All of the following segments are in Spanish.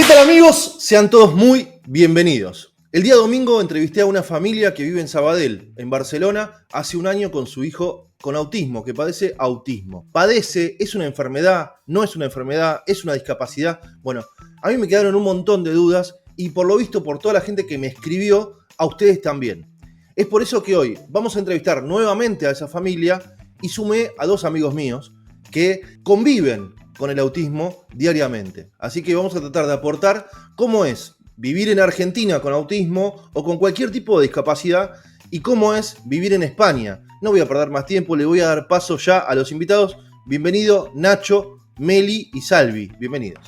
¿Qué tal, amigos? Sean todos muy bienvenidos. El día domingo entrevisté a una familia que vive en Sabadell, en Barcelona, hace un año con su hijo con autismo, que padece autismo. Padece, es una enfermedad, no es una enfermedad, es una discapacidad. Bueno, a mí me quedaron un montón de dudas y por lo visto por toda la gente que me escribió, a ustedes también. Es por eso que hoy vamos a entrevistar nuevamente a esa familia y sumé a dos amigos míos que conviven con el autismo diariamente. Así que vamos a tratar de aportar cómo es vivir en Argentina con autismo o con cualquier tipo de discapacidad y cómo es vivir en España. No voy a perder más tiempo, le voy a dar paso ya a los invitados. Bienvenido Nacho, Meli y Salvi. Bienvenidos.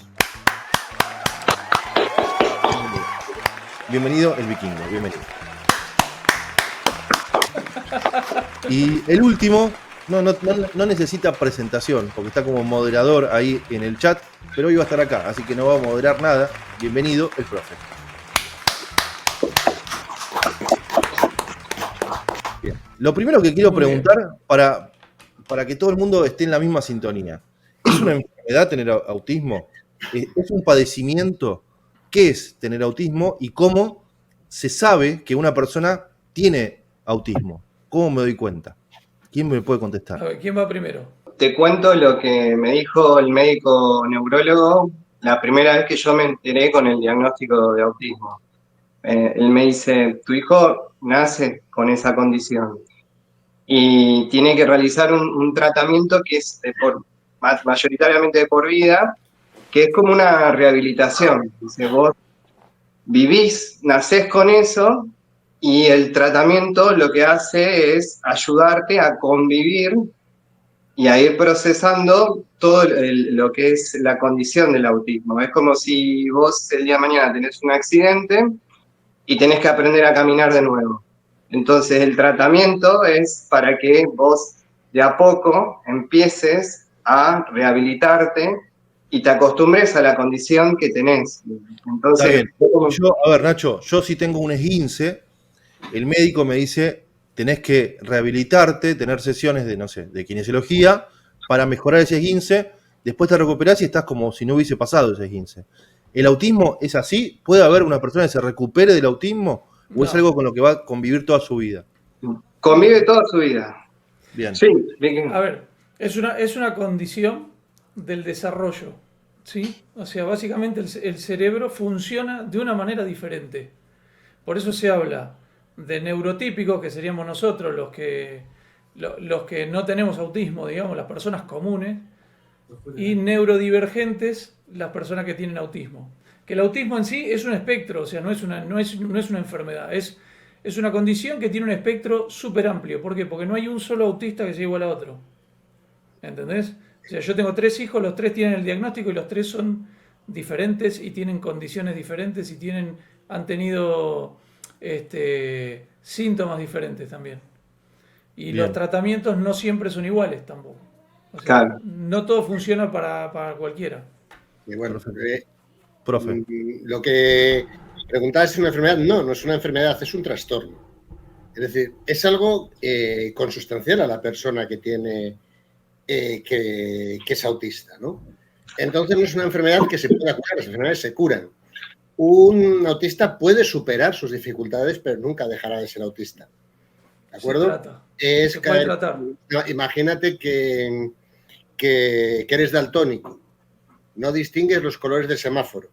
Bienvenido el vikingo, bienvenido. Y el último no necesita presentación, porque está como moderador ahí en el chat, pero hoy va a estar acá, así que no va a moderar nada. Bienvenido, el profe. Bien. Lo primero que quiero preguntar, para que todo el mundo esté en la misma sintonía, ¿es una enfermedad tener autismo? ¿Es un padecimiento? ¿Qué es tener autismo? ¿Y cómo se sabe que una persona tiene autismo? ¿Cómo me doy cuenta? ¿Quién me puede contestar? A ver, ¿quién va primero? Te cuento lo que me dijo el médico neurólogo la primera vez que yo me enteré con el diagnóstico de autismo. Él me dice, tu hijo nace con esa condición y tiene que realizar un tratamiento que es mayoritariamente de por vida, que es como una rehabilitación. Dice, vos vivís, nacés con eso y el tratamiento lo que hace es ayudarte a convivir y a ir procesando todo lo que es la condición del autismo. Es como si vos el día de mañana tenés un accidente y tenés que aprender a caminar de nuevo. Entonces el tratamiento es para que vos de a poco empieces a rehabilitarte y te acostumbres a la condición que tenés. Entonces, a ver, Nacho, yo si tengo un esguince, el médico me dice, tenés que rehabilitarte, tener sesiones de kinesiología para mejorar ese esguince, después te recuperás y estás como si no hubiese pasado ese esguince. ¿El autismo es así? ¿Puede haber una persona que se recupere del autismo? ¿O es algo con lo que va a convivir toda su vida? Convive toda su vida. Bien. Sí. A ver, es una condición del desarrollo, ¿sí? O sea, básicamente el cerebro funciona de una manera diferente. Por eso se habla de neurotípicos, que seríamos nosotros los que no tenemos autismo, digamos, las personas comunes, y neurodivergentes, las personas que tienen autismo. Que el autismo en sí es un espectro, o sea, no es una enfermedad, es una condición que tiene un espectro súper amplio. ¿Por qué? Porque no hay un solo autista que sea igual a otro. ¿Entendés? O sea, yo tengo 3 hijos, los 3 tienen el diagnóstico y los 3 son diferentes y tienen condiciones diferentes y han tenido síntomas diferentes también. Y Bien. los tratamientos no siempre son iguales tampoco. O sea, Claro. no todo funciona para cualquiera. Y bueno, Profe. Lo que preguntabas es una enfermedad. No es una enfermedad, es un trastorno. Es decir, es algo consustancial a la persona que tiene que es autista, ¿no? Entonces no es una enfermedad que se pueda curar, las enfermedades se curan. Un autista puede superar sus dificultades, pero nunca dejará de ser autista. ¿De acuerdo? Se puede tratar. Imagínate que eres daltónico. No distingues los colores del semáforo.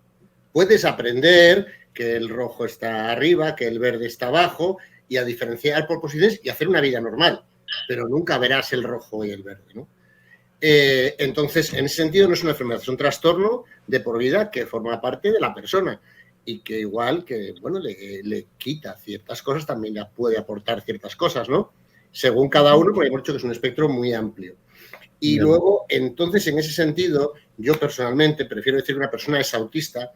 Puedes aprender que el rojo está arriba, que el verde está abajo, y a diferenciar por posiciones y hacer una vida normal, pero nunca verás el rojo y el verde, ¿no? Entonces, en ese sentido no es una enfermedad, es un trastorno de por vida que forma parte de la persona y que igual que, bueno, le quita ciertas cosas, también le puede aportar ciertas cosas, ¿no? Según cada uno, porque hemos dicho que es un espectro muy amplio. Y Bien. luego, entonces, en ese sentido, yo personalmente prefiero decir que una persona es autista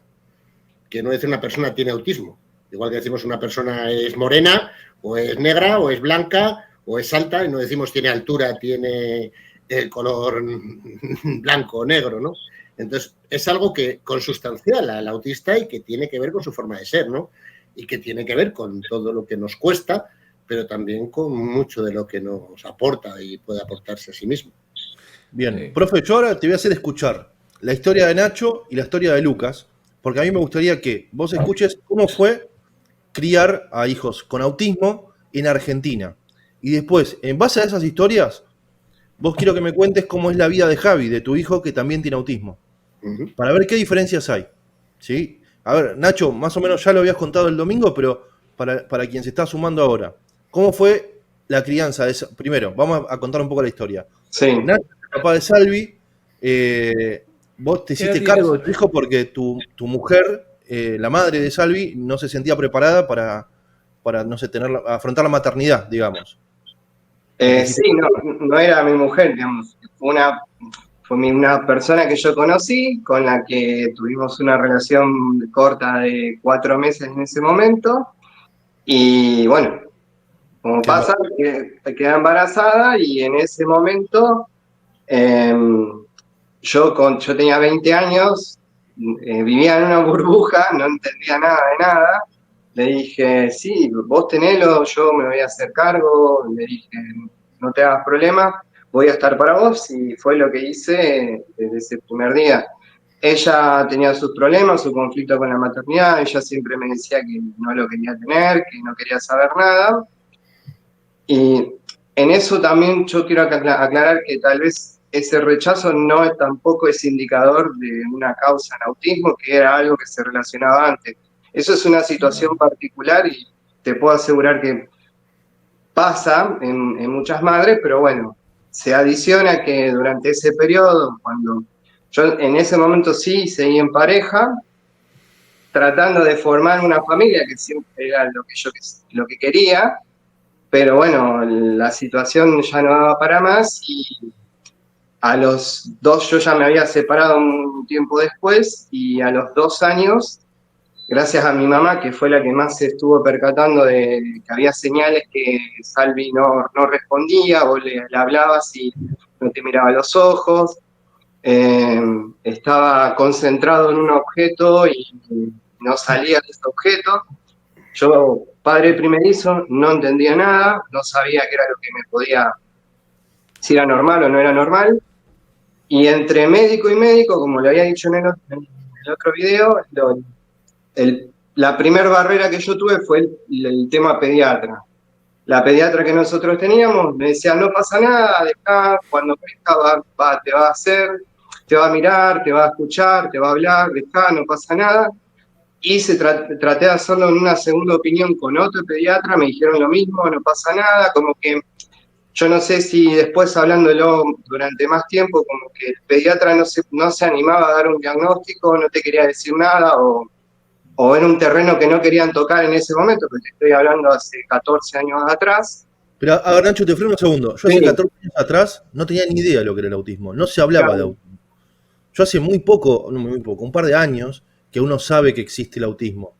que no decir una persona tiene autismo. Igual que decimos una persona es morena, o es negra, o es blanca, o es alta, y no decimos tiene altura, tiene el color blanco o negro, ¿no? Entonces, es algo que consustancial al autista y que tiene que ver con su forma de ser, ¿no? Y que tiene que ver con todo lo que nos cuesta, pero también con mucho de lo que nos aporta y puede aportarse a sí mismo. Bien, profe, yo ahora te voy a hacer escuchar la historia de Nacho y la historia de Lucas, porque a mí me gustaría que vos escuches cómo fue criar a hijos con autismo en Argentina. Y después, en base a esas historias, vos quiero que me cuentes cómo es la vida de Javi, de tu hijo que también tiene autismo, para ver qué diferencias hay. ¿Sí? A ver, Nacho, más o menos ya lo habías contado el domingo, pero para quien se está sumando ahora, ¿cómo fue la crianza de esa? Primero, vamos a contar un poco la historia. Sí. Nacho, el papá de Salvi, vos te ¿Qué edad hiciste tiene cargo de tu Salvi? hijo porque tu mujer, la madre de Salvi, no se sentía preparada para no sé, afrontar la maternidad, digamos. Sí, no era mi mujer, digamos. Una persona que yo conocí, con la que tuvimos una relación corta de 4 meses en ese momento. Y bueno, como pasa, queda embarazada y en ese momento yo tenía 20 años, vivía en una burbuja, no entendía nada de nada. Le dije, sí, vos tenelo, yo me voy a hacer cargo. Le dije, no te hagas problema, voy a estar para vos. Y fue lo que hice desde ese primer día. Ella tenía sus problemas, su conflicto con la maternidad. Ella siempre me decía que no lo quería tener, que no quería saber nada. Y en eso también yo quiero aclarar que tal vez ese rechazo tampoco es indicador de una causa en autismo, que era algo que se relacionaba antes. Eso es una situación particular y te puedo asegurar que pasa en muchas madres, pero bueno, se adiciona que durante ese periodo, cuando yo en ese momento sí seguí en pareja, tratando de formar una familia, que siempre era lo que quería, pero bueno, la situación ya no daba para más y a los 2 yo ya me había separado un tiempo después y a los 2 años, gracias a mi mamá, que fue la que más se estuvo percatando de que había señales que Salvi no respondía, vos le hablabas y no te miraba a los ojos, estaba concentrado en un objeto y no salía de ese objeto. Yo, padre primerizo, no entendía nada, no sabía qué era lo que me podía, si era normal o no era normal. Y entre médico y médico, como le había dicho en el otro video, la primera barrera que yo tuve fue el tema pediatra. La pediatra que nosotros teníamos me decía, no pasa nada, dejá, cuando crezca te va a hacer, te va a mirar, te va a escuchar, te va a hablar, dejá, no pasa nada. Y traté de hacerlo en una segunda opinión con otro pediatra, me dijeron lo mismo, no pasa nada, como que yo no sé si después hablándolo durante más tiempo, como que el pediatra no se animaba a dar un diagnóstico, no te quería decir nada, o era un terreno que no querían tocar en ese momento, porque estoy hablando hace 14 años atrás. Pero, a ver, Nacho, te freno un segundo. Yo hace Sí, 14 años atrás no tenía ni idea de lo que era el autismo. No se hablaba de claro, autismo. Yo hace muy poco, no muy poco, un par de años, que uno sabe que existe el autismo.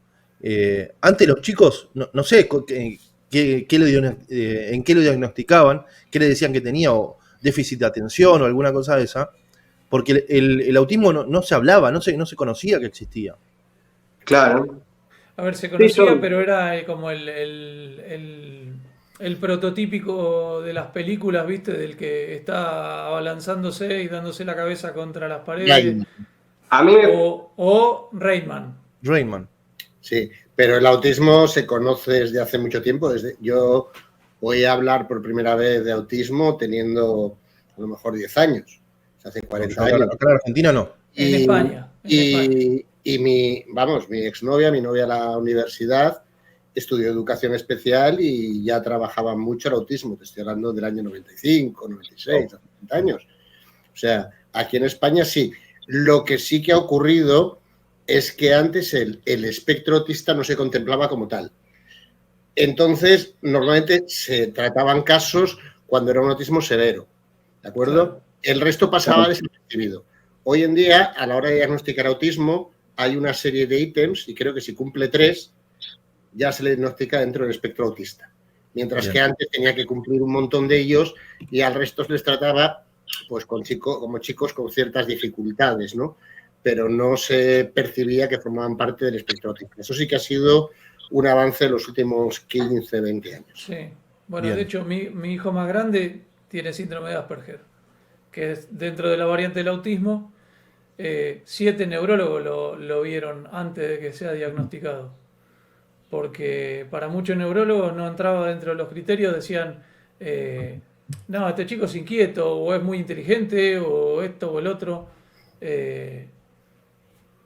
Antes los chicos, no sé en qué lo diagnosticaban, qué le decían que tenía, o déficit de atención o alguna cosa de esa, porque el autismo no se hablaba, no se conocía que existía. claro. A ver, se Sí, conocía, pero era como el prototípico de las películas, ¿viste? Del que está abalanzándose y dándose la cabeza contra las paredes. Rayman, A mí O Rayman. Rainman. sí, pero el autismo se conoce desde hace mucho tiempo. Yo voy a hablar por primera vez de autismo teniendo a lo mejor 10 años, hace No, 40 acá años. en Argentina no. En España. En España. Y mi exnovia, mi novia a la universidad, estudió educación especial y ya trabajaba mucho el autismo. Te estoy hablando del año 95, 96, hace 30 años. O sea, aquí en España sí. Lo que sí que ha ocurrido es que antes el espectro autista no se contemplaba como tal. Entonces, normalmente se trataban casos cuando era un autismo severo, ¿de acuerdo? Claro. El resto pasaba desapercibido. Hoy en día, a la hora de diagnosticar autismo, hay una serie de ítems y creo que si cumple 3, ya se le diagnostica dentro del espectro autista. Mientras que antes tenía que cumplir un montón de ellos y al resto se les trataba pues como chicos con ciertas dificultades, ¿no? Pero no se percibía que formaban parte del espectro autista. Eso sí que ha sido un avance en los últimos 15, 20 años. Sí. Bueno, Bien. de hecho, mi hijo más grande tiene síndrome de Asperger, que es dentro de la variante del autismo. 7 neurólogos lo vieron antes de que sea diagnosticado. Porque para muchos neurólogos no entraba dentro de los criterios, decían, no, este chico es inquieto, o es muy inteligente, o esto o el otro.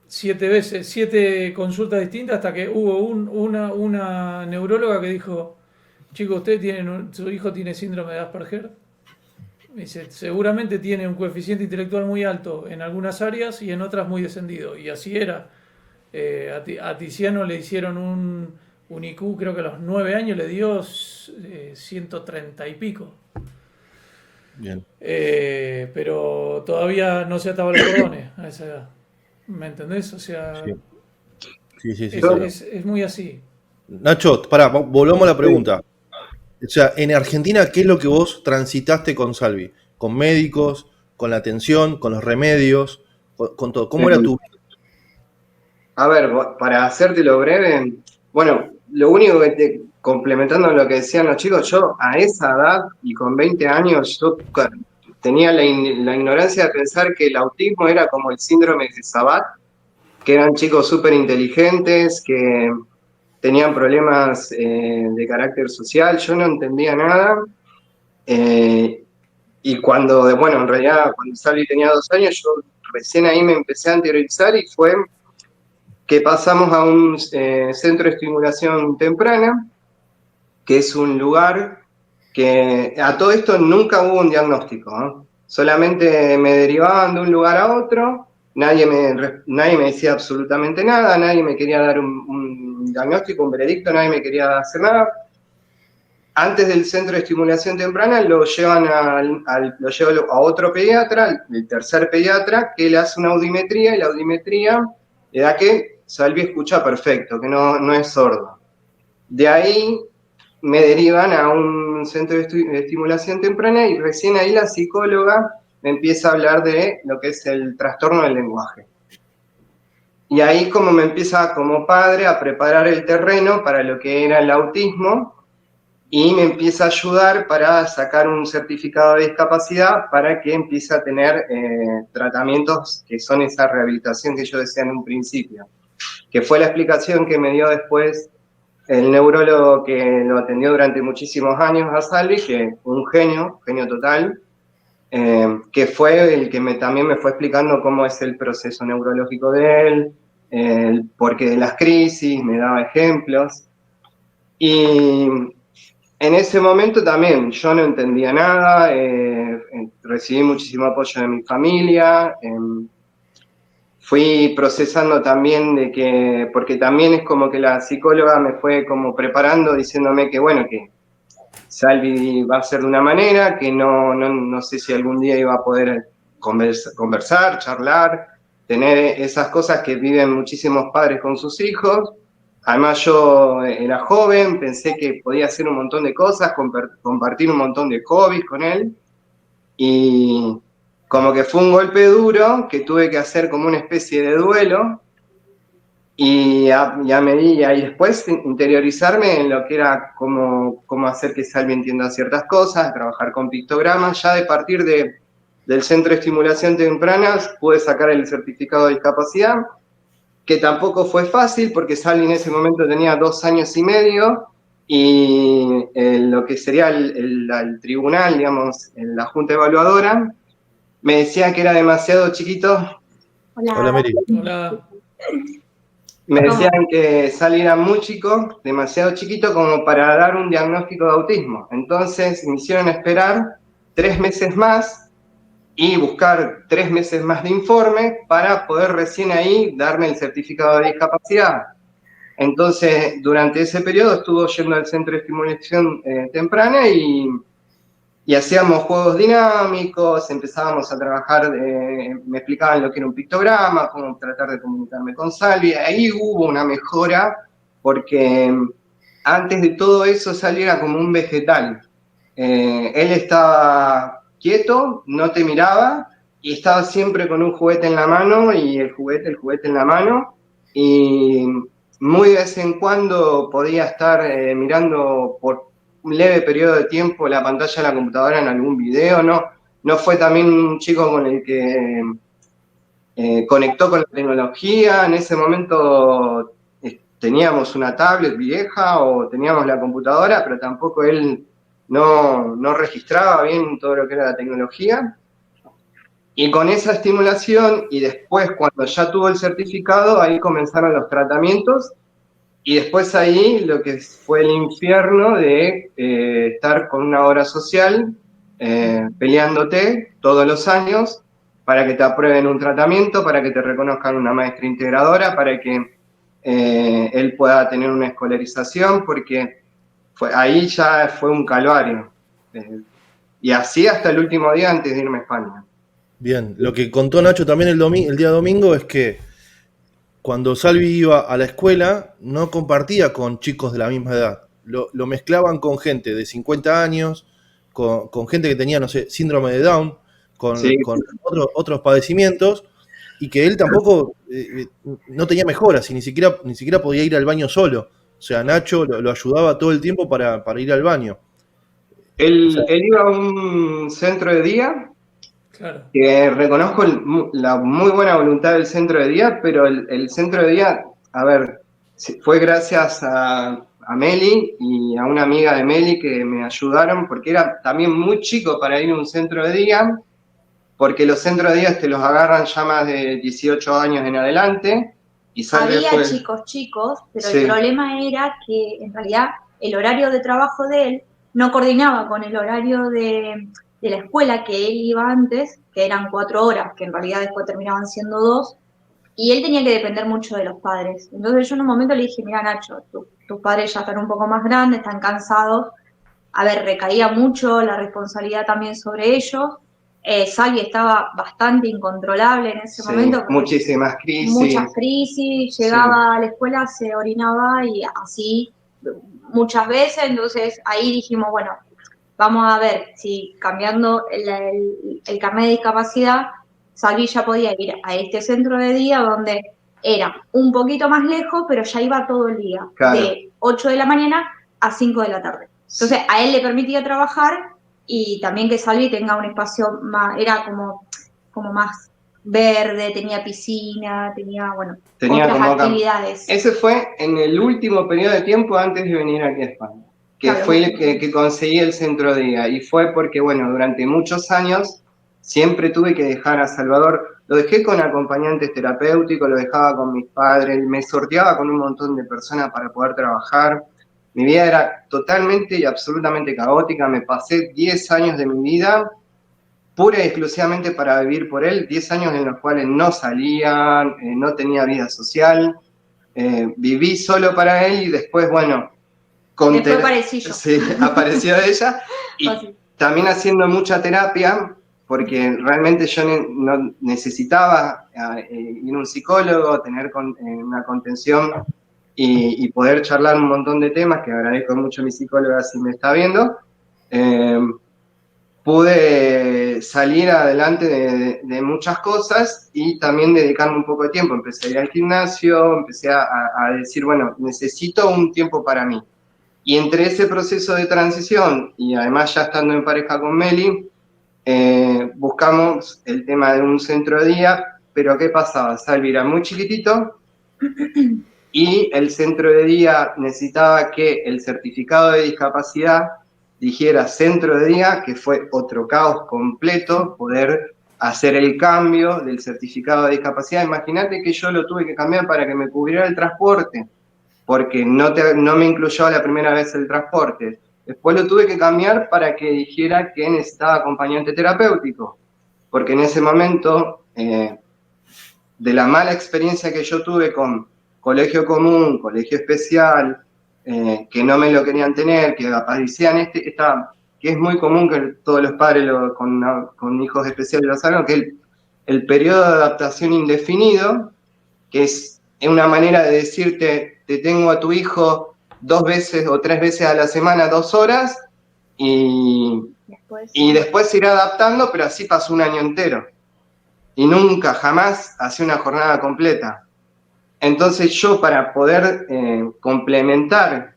7 consultas distintas hasta que hubo una neuróloga que dijo, chico, su hijo tiene síndrome de Asperger. Dice, seguramente tiene un coeficiente intelectual muy alto en algunas áreas y en otras muy descendido. Y así era. A Tiziano le hicieron un IQ, creo que a los 9 años le dio 130 y pico. Bien. Pero todavía no se ataba los cordones a esa edad. ¿Me entendés? O sea, Sí. es muy así. Nacho, pará, volvamos a la pregunta. O sea, en Argentina, ¿qué es lo que vos transitaste con Salvi? ¿Con médicos, con la atención, con los remedios, con todo? ¿Cómo era tu vida? A ver, para hacértelo breve, bueno, lo único que complementando lo que decían los chicos, yo a esa edad y con 20 años, yo tenía la ignorancia de pensar que el autismo era como el síndrome de Sabat, que eran chicos súper inteligentes, que tenían problemas de carácter social, yo no entendía nada. Y bueno, en realidad cuando Salvi tenía 2 años, yo recién ahí me empecé a interiorizar y fue que pasamos a un centro de estimulación temprana, que es un lugar que a todo esto nunca hubo un diagnóstico, ¿eh? Solamente me derivaban de un lugar a otro, nadie me decía absolutamente nada, nadie me quería dar un diagnóstico, un veredicto, nadie me quería hacer nada. Antes del centro de estimulación temprana lo llevan lo llevan a otro pediatra, el tercer pediatra, que le hace una audimetría y la audimetría le da que Salvi escucha perfecto, que no es sordo. De ahí me derivan a un centro de estimulación temprana y recién ahí la psicóloga me empieza a hablar de lo que es el trastorno del lenguaje. Y ahí como me empieza como padre a preparar el terreno para lo que era el autismo y me empieza a ayudar para sacar un certificado de discapacidad para que empiece a tener tratamientos que son esa rehabilitación que yo decía en un principio, que fue la explicación que me dio después el neurólogo que lo atendió durante muchísimos años a Salvi, que un genio total, que fue el que también me fue explicando cómo es el proceso neurológico de él, el porqué de las crisis, me daba ejemplos. Y en ese momento también yo no entendía nada, recibí muchísimo apoyo de mi familia, fui procesando también porque también es como que la psicóloga me fue como preparando, diciéndome que bueno, que Salvi va a ser de una manera, que no sé si algún día iba a poder conversar, charlar, tener esas cosas que viven muchísimos padres con sus hijos. Además yo era joven, pensé que podía hacer un montón de cosas, compartir un montón de hobbies con él, y como que fue un golpe duro que tuve que hacer como una especie de duelo, y después interiorizarme en lo que era cómo hacer que Salvi entienda ciertas cosas, trabajar con pictogramas. Ya de partir del centro de estimulación temprana pude sacar el certificado de discapacidad, que tampoco fue fácil porque Salvi en ese momento tenía 2 años y medio y lo que sería el tribunal, digamos, la junta evaluadora, me decía que era demasiado chiquito. Hola, Mary. Hola. Me decían que Salvi era muy chico, demasiado chiquito como para dar un diagnóstico de autismo. Entonces me hicieron esperar 3 meses más y buscar 3 meses más de informe para poder recién ahí darme el certificado de discapacidad. Entonces, durante ese periodo estuvo yendo al centro de estimulación temprana y hacíamos juegos dinámicos, empezábamos a trabajar, me explicaban lo que era un pictograma, cómo tratar de comunicarme con Salvi. Ahí hubo una mejora, porque antes de todo eso Salvi era como un vegetal. Él estaba quieto, no te miraba, y estaba siempre con un juguete en la mano, y el juguete en la mano, y muy de vez en cuando podía estar mirando por un leve periodo de tiempo la pantalla de la computadora en algún video, no fue también un chico con el que conectó con la tecnología. En ese momento teníamos una tablet vieja o teníamos la computadora, pero tampoco él no registraba bien todo lo que era la tecnología. Y con esa estimulación, y después cuando ya tuvo el certificado, ahí comenzaron los tratamientos, y después ahí lo que fue el infierno de estar con una obra social, peleándote todos los años para que te aprueben un tratamiento, para que te reconozcan una maestra integradora, para que él pueda tener una escolarización, porque ahí ya fue un calvario. Y así hasta el último día antes de irme a España. Bien, lo que contó Nacho también el día domingo es que cuando Salvi iba a la escuela no compartía con chicos de la misma edad. Lo mezclaban con gente de 50 años, con gente que tenía, no sé, síndrome de Down, Sí. con otros padecimientos, y que él tampoco no tenía mejoras y ni siquiera podía ir al baño solo. O sea, Nacho lo ayudaba todo el tiempo para ir al baño. O sea, Él iba a un centro de día, Claro. que reconozco la muy buena voluntad del centro de día, pero el centro de día, a ver, fue gracias a Meli y a una amiga de Meli que me ayudaron, porque era también muy chico para ir a un centro de día, porque los centros de día te los agarran ya más de 18 años en adelante, y Había chicos, pero Sí. el problema era que en realidad el horario de trabajo de él no coordinaba con el horario de la escuela que él iba antes, que eran 4 horas, que en realidad después terminaban siendo 2, y él tenía que depender mucho de los padres. Entonces yo en un momento le dije, mira Nacho, tus padres ya están un poco más grandes, están cansados. A ver, recaía mucho la responsabilidad también sobre ellos. Salvi estaba bastante incontrolable en ese momento. Muchísimas crisis. Muchas crisis, llegaba a la escuela, se orinaba y así muchas veces. Entonces ahí dijimos, bueno, vamos a ver si cambiando el carnet de discapacidad, Salvi ya podía ir a este centro de día donde era un poquito más lejos, pero ya iba todo el día, Claro. de 8 de la mañana a 5 de la tarde. Entonces a él le permitía trabajar y también que Salvi tenga un espacio más, era como más verde, tenía piscina, tenía otras actividades. Ese fue en el último periodo de tiempo antes de venir aquí a España, que Claro. fue el que conseguí el centro de día, y fue porque, bueno, durante muchos años siempre tuve que dejar a Salvador, lo dejé con acompañantes terapéuticos, lo dejaba con mis padres, me sorteaba con un montón de personas para poder trabajar. Mi vida era totalmente y absolutamente caótica, me pasé 10 años de mi vida pura y exclusivamente para vivir por él, 10 años en los cuales no salía, no tenía vida social, viví solo para él y después, bueno... Después aparecí yo. Sí, apareció ella y también haciendo mucha terapia, porque realmente yo no necesitaba ir a un psicólogo, tener una contención y poder charlar un montón de temas, que agradezco mucho a mi psicóloga si me está viendo. Pude salir adelante de muchas cosas y también dedicarme un poco de tiempo. Empecé a ir al gimnasio, empecé a decir, bueno, necesito un tiempo para mí. Y entre ese proceso de transición y además ya estando en pareja con Meli, buscamos el tema de un centro de día, pero ¿qué pasaba? Salvi era muy chiquitito y el centro de día necesitaba que el certificado de discapacidad dijera centro de día, que fue otro caos completo, poder hacer el cambio del certificado de discapacidad. Imagínate que yo lo tuve que cambiar para que me cubriera el transporte, porque no me incluyó la primera vez el transporte. Después lo tuve que cambiar para que dijera que necesitaba acompañante terapéutico, porque en ese momento, de la mala experiencia que yo tuve con colegio común, colegio especial, que no me lo querían tener, que aparecían que es muy común que todos los padres con hijos especiales lo saben, que es el periodo de adaptación indefinido, que es una manera de decirte, te tengo a tu hijo 2 veces o 3 veces a la semana, 2 horas, y después se irá adaptando, pero así pasó un año entero. Y nunca, jamás, hacía una jornada completa. Entonces yo, para poder complementar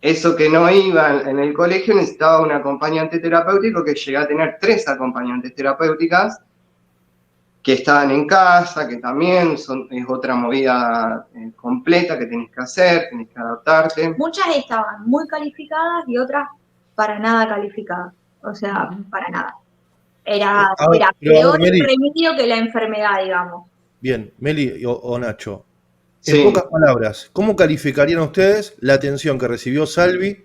eso que no iba en el colegio, necesitaba un acompañante terapéutico, que llegué a tener 3 acompañantes terapéuticas, que estaban en casa, que también es otra movida completa que tenés que hacer, tenés que adaptarte. Muchas estaban muy calificadas y otras para nada calificadas. O sea, Ujú. para nada. Era, A ver, era pero a ver, peor el Meli, remedio que la enfermedad, digamos. bien, Meli o Nacho, en Sí. pocas palabras, ¿cómo calificarían ustedes la atención que recibió Salvi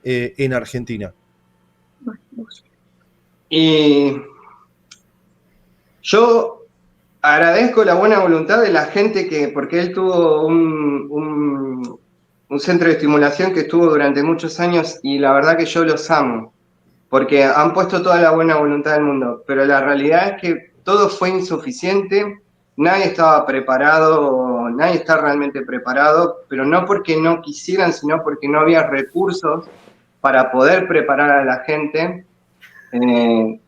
en Argentina? Bueno, vos. Y yo agradezco la buena voluntad de la gente porque él tuvo un centro de estimulación que estuvo durante muchos años y la verdad que yo los amo, porque han puesto toda la buena voluntad del mundo, pero la realidad es que todo fue insuficiente, nadie estaba preparado, nadie está realmente preparado, pero no porque no quisieran, sino porque no había recursos para poder preparar a la gente.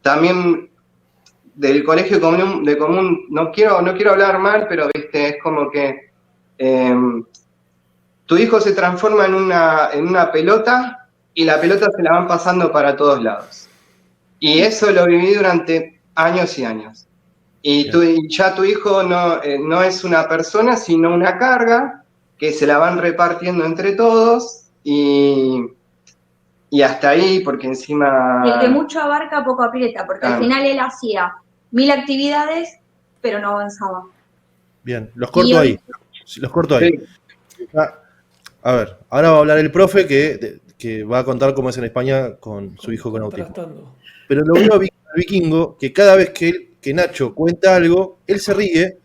También del colegio común, no quiero hablar mal, pero viste, es como que tu hijo se transforma en una pelota y la pelota se la van pasando para todos lados. Y eso lo viví durante años y años. Y ya tu hijo no es una persona, sino una carga que se la van repartiendo entre todos y hasta ahí, porque encima... Y el que mucho abarca, poco aprieta, porque al final él hacía 1000 actividades, pero no avanzaba. Bien, los corto ahí. Los corto ahí. Sí. A ver, ahora va a hablar el profe que va a contar cómo es en España con su hijo con autismo. Contrastando. Pero lo veo al Vikingo que cada vez que Nacho cuenta algo, él se ríe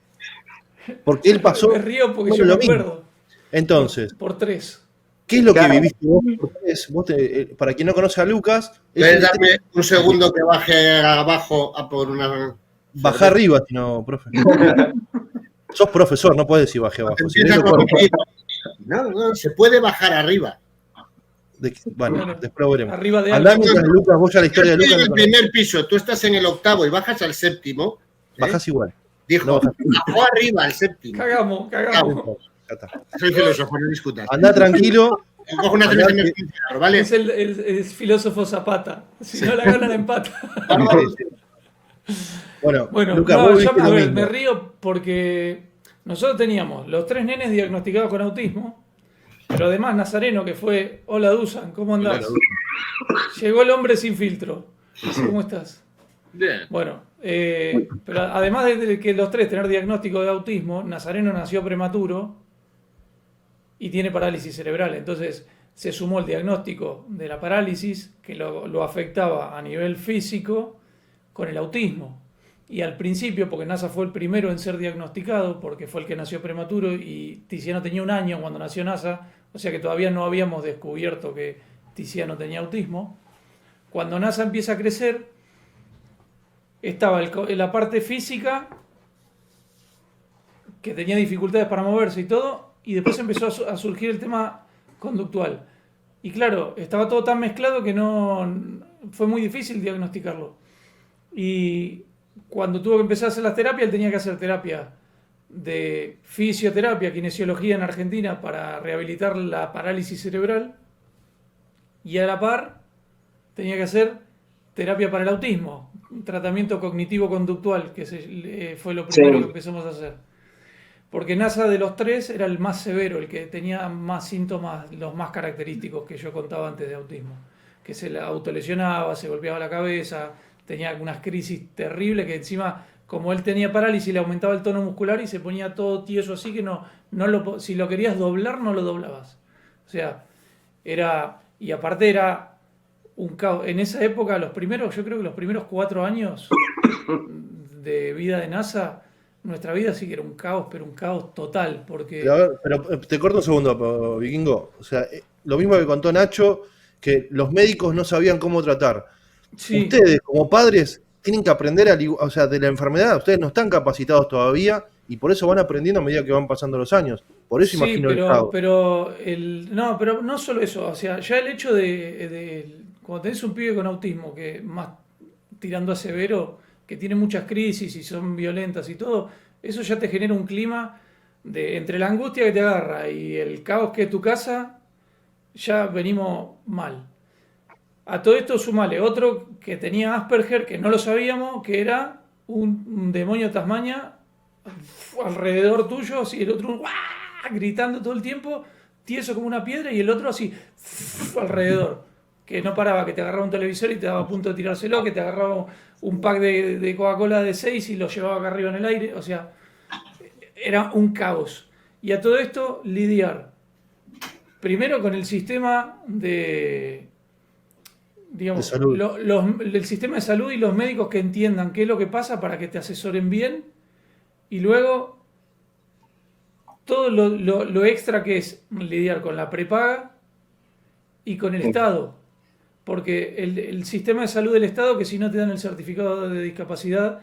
porque él pasó Me río porque bueno, yo me lo mismo. acuerdo. Entonces, Por 3. ¿qué es lo que Claro. viviste vos? Para quien no conoce a Lucas, ¿Puedes darme un segundo que baje abajo a por una... baja arriba, si no, profe. Sos profesor, no puedes decir baje abajo. Si Empieza no, con- lo corto. No, se puede bajar arriba. Bueno, Bueno, después lo veremos. arriba de Andá algo. mientras Lucas, vos ya la historia de Estoy Lucas en la el conocés. primer piso, tú estás en el octavo y bajas al séptimo. Bajás igual. Dijo, No bajas. bajó arriba al séptimo. Cagamos. Ya está. Soy filósofo, no discutas. Andá tranquilo. Cojo una Andá cerveza y me que- estoy cigarro, ¿vale? Es el filósofo Zapata. Si no la gana, la empata. Sí, sí. Bueno, Bueno, Lucas, no, vos yo, viste a lo ver, mismo. me río porque nosotros teníamos los 3 nenes diagnosticados con autismo, pero además Nazareno, que fue, hola Dusan, ¿cómo andás? Llegó el hombre sin filtro. ¿Cómo estás? Bien. Bueno, pero además de que los 3 tener diagnóstico de autismo, Nazareno nació prematuro y tiene parálisis cerebral. Entonces se sumó el diagnóstico de la parálisis que lo afectaba a nivel físico con el autismo. Y al principio, porque NASA fue el primero en ser diagnosticado, porque fue el que nació prematuro y Tiziano tenía 1 año cuando nació NASA, o sea que todavía no habíamos descubierto que Tiziano tenía autismo. Cuando NASA empieza a crecer, estaba en la parte física, que tenía dificultades para moverse y todo, y después empezó a surgir el tema conductual. Y claro, estaba todo tan mezclado que fue muy difícil diagnosticarlo. Y cuando tuvo que empezar a hacer las terapias, él tenía que hacer terapia de fisioterapia, kinesiología en Argentina para rehabilitar la parálisis cerebral, y a la par tenía que hacer terapia para el autismo, un tratamiento cognitivo-conductual, que fue lo primero que empezamos a hacer. Porque NASA de los 3 era el más severo, el que tenía más síntomas, los más característicos que yo contaba antes de autismo. Que se autolesionaba, se golpeaba la cabeza, tenía algunas crisis terribles que encima, como él tenía parálisis, le aumentaba el tono muscular y se ponía todo tieso así que si lo querías doblar, no lo doblabas. O sea, y aparte era un caos. En esa época, yo creo que los primeros 4 años de vida de NASA, nuestra vida sí que era un caos, pero un caos total, porque... Pero, a ver, pero te corto un segundo, Vikingo. O sea, lo mismo que contó Nacho, que los médicos no sabían cómo tratar. Sí. Ustedes, como padres, tienen que aprender de la enfermedad. Ustedes no están capacitados todavía y por eso van aprendiendo a medida que van pasando los años. Por eso Sí, imagino el caos. pero no solo eso, o sea, ya el hecho de cuando tenés un pibe con autismo que más tirando a severo, que tiene muchas crisis y son violentas y todo, eso ya te genera un clima entre la angustia que te agarra y el caos que es tu casa, ya venimos mal. A todo esto sumale otro que tenía Asperger, que no lo sabíamos, que era un demonio de Tasmania alrededor tuyo, así, el otro ¡guau! Gritando todo el tiempo, tieso como una piedra, y el otro así alrededor, que no paraba, que te agarraba un televisor y te daba a punto de tirárselo, que te agarraba un pack de Coca-Cola de 6 y lo llevaba acá arriba en el aire. O sea, era un caos. Y a todo esto lidiar primero con el sistema de, digamos, De salud. el sistema de salud y los médicos que entiendan qué es lo que pasa para que te asesoren bien, y luego todo lo extra que es lidiar con la prepaga y con el Estado. Porque el sistema de salud del Estado, que si no te dan el certificado de discapacidad,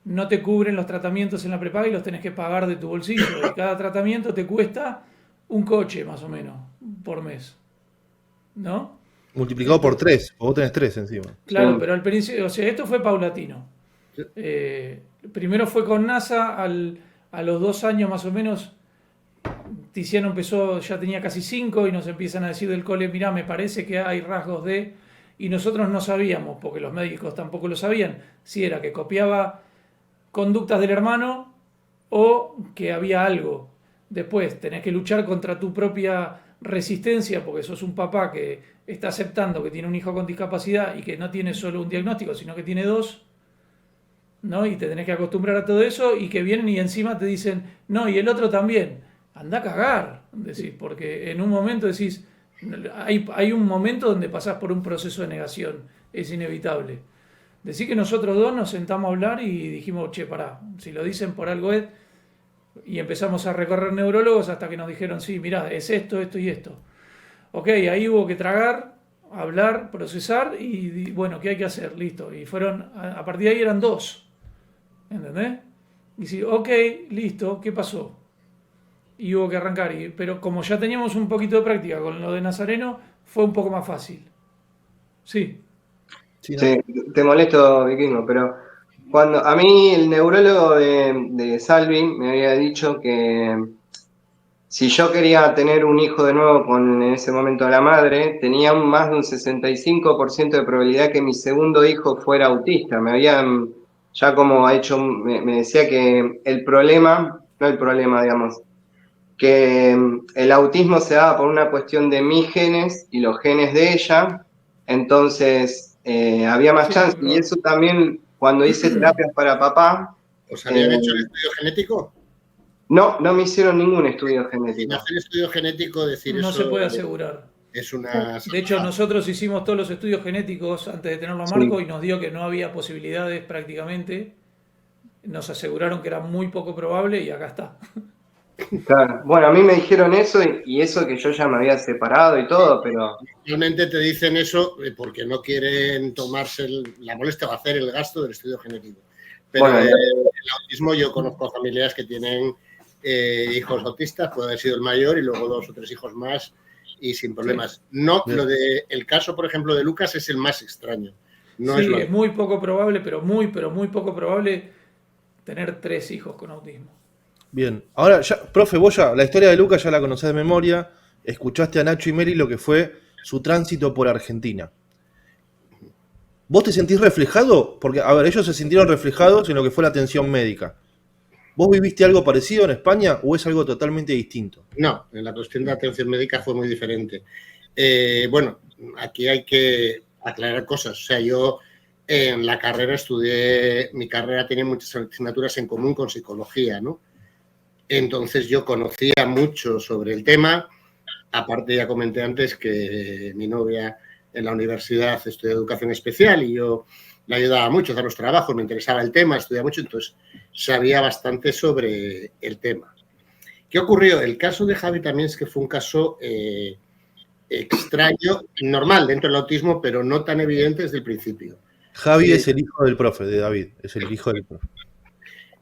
no te cubren los tratamientos en la prepaga y los tenés que pagar de tu bolsillo. Y cada tratamiento te cuesta un coche, más o menos, por mes. ¿No? Multiplicado por 3, o vos tenés 3 encima. Claro, pero al principio, o sea, esto fue paulatino. Primero fue con NASA, a los 2 años más o menos, Tiziano empezó, ya tenía casi 5, y nos empiezan a decir del cole, mirá, me parece que hay rasgos de... Y nosotros no sabíamos, porque los médicos tampoco lo sabían, si era que copiaba conductas del hermano o que había algo. Después tenés que luchar contra tu propia resistencia, porque sos un papá que está aceptando que tiene un hijo con discapacidad y que no tiene solo un diagnóstico, sino que tiene 2, ¿no? Y te tenés que acostumbrar a todo eso, y que vienen y encima te dicen, no, y el otro también. Anda a cagar, decís, porque en un momento decís, hay un momento donde pasás por un proceso de negación, es inevitable. Decís que nosotros dos nos sentamos a hablar y dijimos, che, pará, si lo dicen por algo es... Y empezamos a recorrer neurólogos hasta que nos dijeron, sí, mirá, es esto, esto y esto. Ok, ahí hubo que tragar, hablar, procesar, y bueno, ¿qué hay que hacer? Listo. Y fueron, a partir de ahí eran 2. ¿Entendés? Y sí, ok, listo, ¿qué pasó? Y hubo que arrancar. Pero como ya teníamos un poquito de práctica con lo de Nazareno, fue un poco más fácil. Sí. Sí, ¿no? Sí, te molesto, Vikingo, pero cuando a mí el neurólogo de Salvi me había dicho que si yo quería tener un hijo de nuevo con en ese momento la madre, tenía más de un 65% de probabilidad que mi segundo hijo fuera autista. Me habían ya como hecho, me decía que el problema, no el problema, digamos, que el autismo se daba por una cuestión de mis genes y los genes de ella, entonces había más Sí, chance. muy Y eso también, cuando hice terapias para papá, ¿Os habían hecho el estudio genético? no me hicieron ningún estudio Sin genético. hacer estudio genético, decir no eso se puede asegurar. es una... De hecho, nosotros hicimos todos los estudios genéticos antes de tenerlo a Marco, y nos dio que no había posibilidades prácticamente. Nos aseguraron que era muy poco probable, y acá está. Claro. Bueno, a mí me dijeron eso, y eso que yo ya me había separado y todo, pero... Realmente te dicen eso porque no quieren tomarse la molestia o hacer el gasto del estudio genético. Pero Bueno, el autismo, yo conozco familias que tienen hijos autistas, puede haber sido el mayor y luego 2 o 3 hijos más y sin problemas. No, lo de el caso, por ejemplo, de Lucas es el más extraño. No Sí, es es muy poco probable, pero muy poco probable tener 3 hijos con autismo. Bien, ahora ya, profe, vos ya, la historia de Lucas ya la conocés de memoria, escuchaste a Nacho y Mary lo que fue su tránsito por Argentina. ¿Vos te sentís reflejado? Porque, a ver, ellos se sintieron reflejados en lo que fue la atención médica. ¿Vos viviste algo parecido en España o es algo totalmente distinto? No, en la cuestión de atención médica fue muy diferente. Bueno, aquí hay que aclarar cosas. O sea, yo en la carrera estudié, mi carrera tiene muchas asignaturas en común con psicología, ¿no? Entonces yo conocía mucho sobre el tema. Aparte, ya comenté antes que mi novia en la universidad estudia educación especial y yo le ayudaba mucho a hacer los trabajos, me interesaba el tema, estudiaba mucho, entonces sabía bastante sobre el tema. ¿Qué ocurrió? El caso de Javi también es que fue un caso extraño, normal dentro del autismo, pero no tan evidente desde el principio. Javi es el hijo del profe, de David, es el hijo del profe.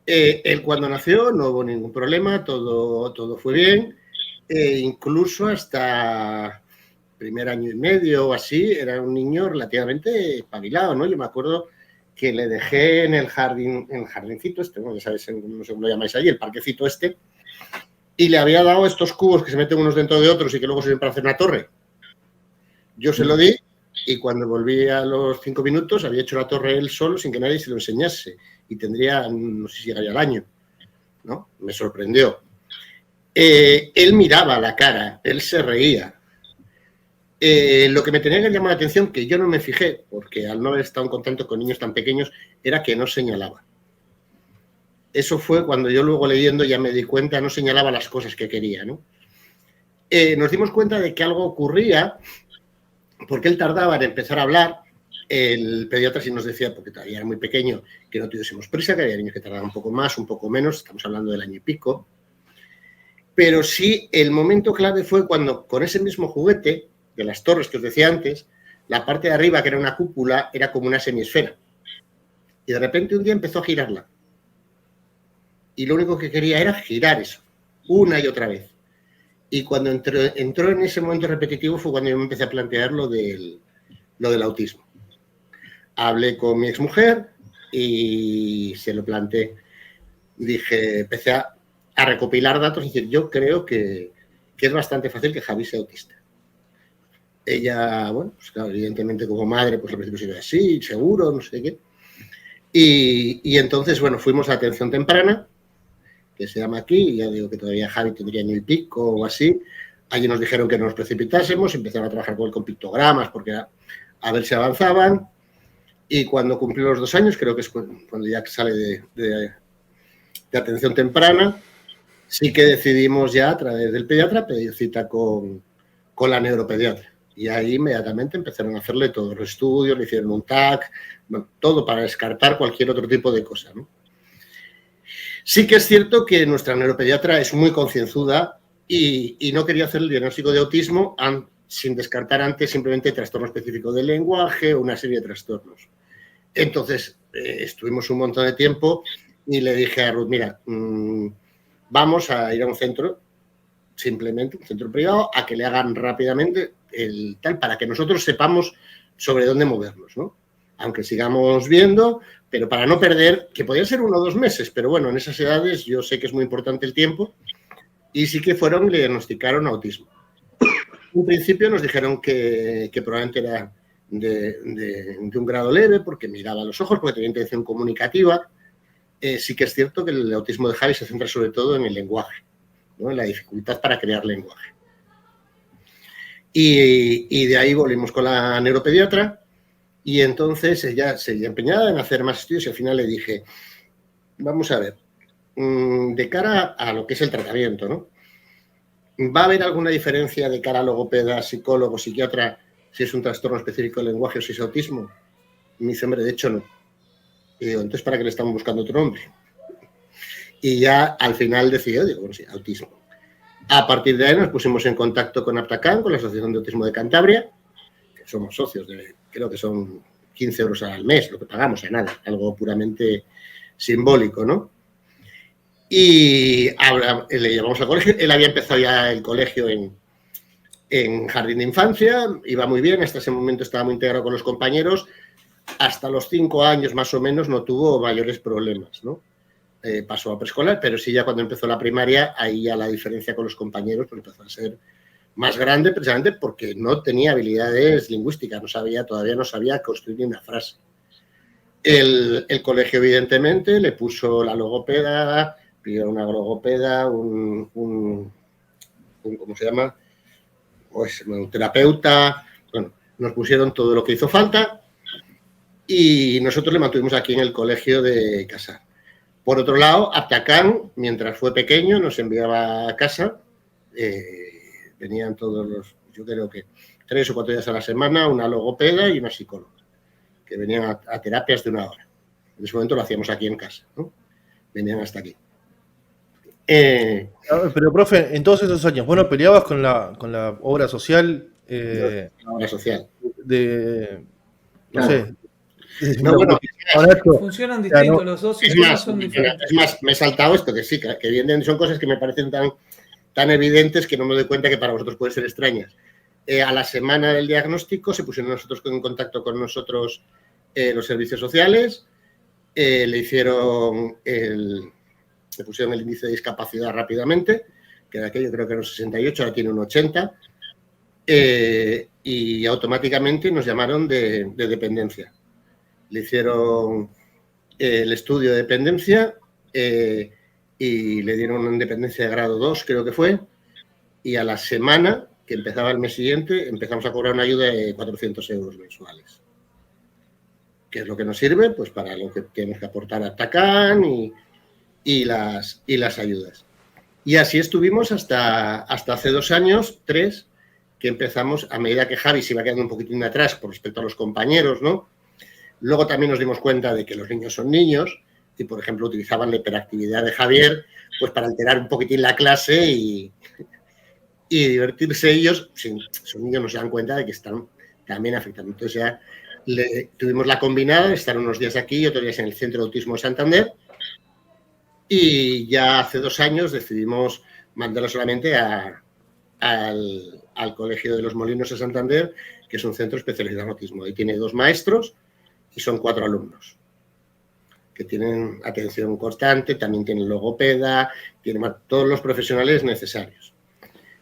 Él cuando nació no hubo ningún problema, todo fue bien, incluso hasta primer año y medio o así, era un niño relativamente espabilado, ¿no? Yo me acuerdo que le dejé en el jardincito este, ¿no? Ya sabes, no sé cómo lo llamáis allí, el parquecito este, y le había dado estos cubos que se meten unos dentro de otros y que luego sirven para hacer una torre. Yo se lo di y cuando volví a los 5 minutos había hecho la torre él solo sin que nadie se lo enseñase. y tendría, no sé si llegaría al año, ¿no? Me sorprendió. Él miraba la cara, él se reía. Lo que me tenía que llamar la atención, que yo no me fijé, porque al no haber estado en contacto con niños tan pequeños, era que no señalaba. Eso fue cuando yo luego leyendo ya me di cuenta, no señalaba las cosas que quería, ¿no? Nos dimos cuenta de que algo ocurría porque él tardaba en empezar a hablar. El pediatra sí nos decía, porque todavía era muy pequeño, que no tuviésemos prisa, que había niños que tardaban un poco más, un poco menos, estamos hablando del año y pico. Pero sí, el momento clave fue cuando con ese mismo juguete de las torres que os decía antes, la parte de arriba, que era una cúpula, era como una semiesfera. Y de repente un día empezó a girarla. Y lo único que quería era girar eso, una y otra vez. Y cuando entró en ese momento repetitivo fue cuando yo me empecé a plantear lo del autismo. Hablé con mi exmujer y se lo planteé. Dije, empecé a recopilar datos y decir, yo creo que es bastante fácil que Javi sea autista. Ella, bueno, pues claro, evidentemente como madre, pues al principio se ve así, seguro, no sé qué. Y entonces, bueno, fuimos a atención temprana, que se llama aquí, ya digo que todavía Javi tendría año y pico o así. Allí nos dijeron que no nos precipitásemos, empezaron a trabajar con pictogramas porque a ver si avanzaban. Y cuando cumplió los 2 años, creo que es cuando ya sale de atención temprana, sí que decidimos ya a través del pediatra pedir cita con la neuropediatra. Y ahí inmediatamente empezaron a hacerle todos los estudios, le hicieron un TAC, bueno, todo para descartar cualquier otro tipo de cosa, ¿no? Sí que es cierto que nuestra neuropediatra es muy concienzuda y no quería hacer el diagnóstico de autismo sin descartar antes simplemente trastorno específico del lenguaje o una serie de trastornos. Entonces, estuvimos un montón de tiempo y le dije a Ruth, mira, vamos a ir a un centro, simplemente un centro privado, a que le hagan rápidamente el tal, para que nosotros sepamos sobre dónde movernos, ¿no? Aunque sigamos viendo, pero para no perder, que podía ser 1 o 2 meses, pero bueno, en esas edades yo sé que es muy importante el tiempo, y sí que fueron y le diagnosticaron autismo. En principio nos dijeron que probablemente era de un grado leve, porque miraba los ojos, porque tenía intención comunicativa. Sí que es cierto que el autismo de Javi se centra sobre todo en el lenguaje, ¿no? En la dificultad para crear lenguaje. Y de ahí volvimos con la neuropediatra y entonces ella seguía empeñada en hacer más estudios y al final le dije, vamos a ver, de cara a lo que es el tratamiento, ¿no? ¿Va a haber alguna diferencia de cara a logopeda, psicólogo, psiquiatra, si es un trastorno específico del lenguaje o si es autismo? Y me dice, hombre, de hecho no. Y digo, entonces, ¿para qué le estamos buscando otro nombre? Y ya al final decidió, digo, bueno, sí, autismo. A partir de ahí nos pusimos en contacto con Aptacan, con la Asociación de Autismo de Cantabria, que somos socios, creo que son 15 euros al mes, lo que pagamos, nada, algo puramente simbólico, ¿no? Y ahora le llevamos al colegio, él había empezado ya el colegio en jardín de infancia, iba muy bien, hasta ese momento estaba muy integrado con los compañeros, hasta los 5 años más o menos no tuvo mayores problemas, ¿no? Pasó a preescolar, pero sí ya cuando empezó la primaria, ahí ya la diferencia con los compañeros pues empezó a ser más grande, precisamente porque no tenía habilidades lingüísticas, todavía no sabía construir ni una frase. El colegio, evidentemente, le puso la logopeda, pidió una logopeda, ¿cómo se llama? Pues, un terapeuta, bueno, nos pusieron todo lo que hizo falta y nosotros le mantuvimos aquí en el colegio de Casar. Por otro lado, Aptacan, mientras fue pequeño, nos enviaba a casa, venían todos los, yo creo que 3 o 4 días a la semana, una logopeda y una psicóloga, que venían a terapias de 1 hora. En ese momento lo hacíamos aquí en casa, ¿no? Venían hasta aquí. Pero, profe, en todos esos años, bueno, peleabas con la obra social. La obra social. No sé. No, bueno, funcionan distintos, los dos sistemas son diferentes. Es más, me he saltado esto, que sí, que evidentemente son cosas que me parecen tan evidentes que no me doy cuenta que para vosotros pueden ser extrañas. A la semana del diagnóstico se pusieron en contacto con nosotros los servicios sociales, le pusieron el índice de discapacidad rápidamente, que de aquello creo que era un 68, ahora tiene un 80, y automáticamente nos llamaron de dependencia. Le hicieron el estudio de dependencia y le dieron una dependencia de grado 2, creo que fue, y a la semana, que empezaba el mes siguiente, empezamos a cobrar una ayuda de 400 euros mensuales. ¿Qué es lo que nos sirve? Pues para lo que tenemos que aportar a TACAN y las ayudas. Y así estuvimos hasta hace 2 años, 3, que empezamos, a medida que Javi se iba quedando un poquitín atrás con respecto a los compañeros, ¿no? Luego también nos dimos cuenta de que los niños son niños y, por ejemplo, utilizaban la hiperactividad de Javier pues para alterar un poquitín la clase y divertirse ellos. Son niños, no se dan cuenta de que están también afectando. Entonces ya tuvimos la combinada de estar unos días aquí y otros días en el Centro de Autismo de Santander, y ya hace 2 años decidimos mandarlo solamente al Colegio de los Molinos de Santander, que es un centro especializado en autismo. Ahí tiene 2 maestros y son 4 alumnos que tienen atención constante, también tienen logopeda, tienen todos los profesionales necesarios.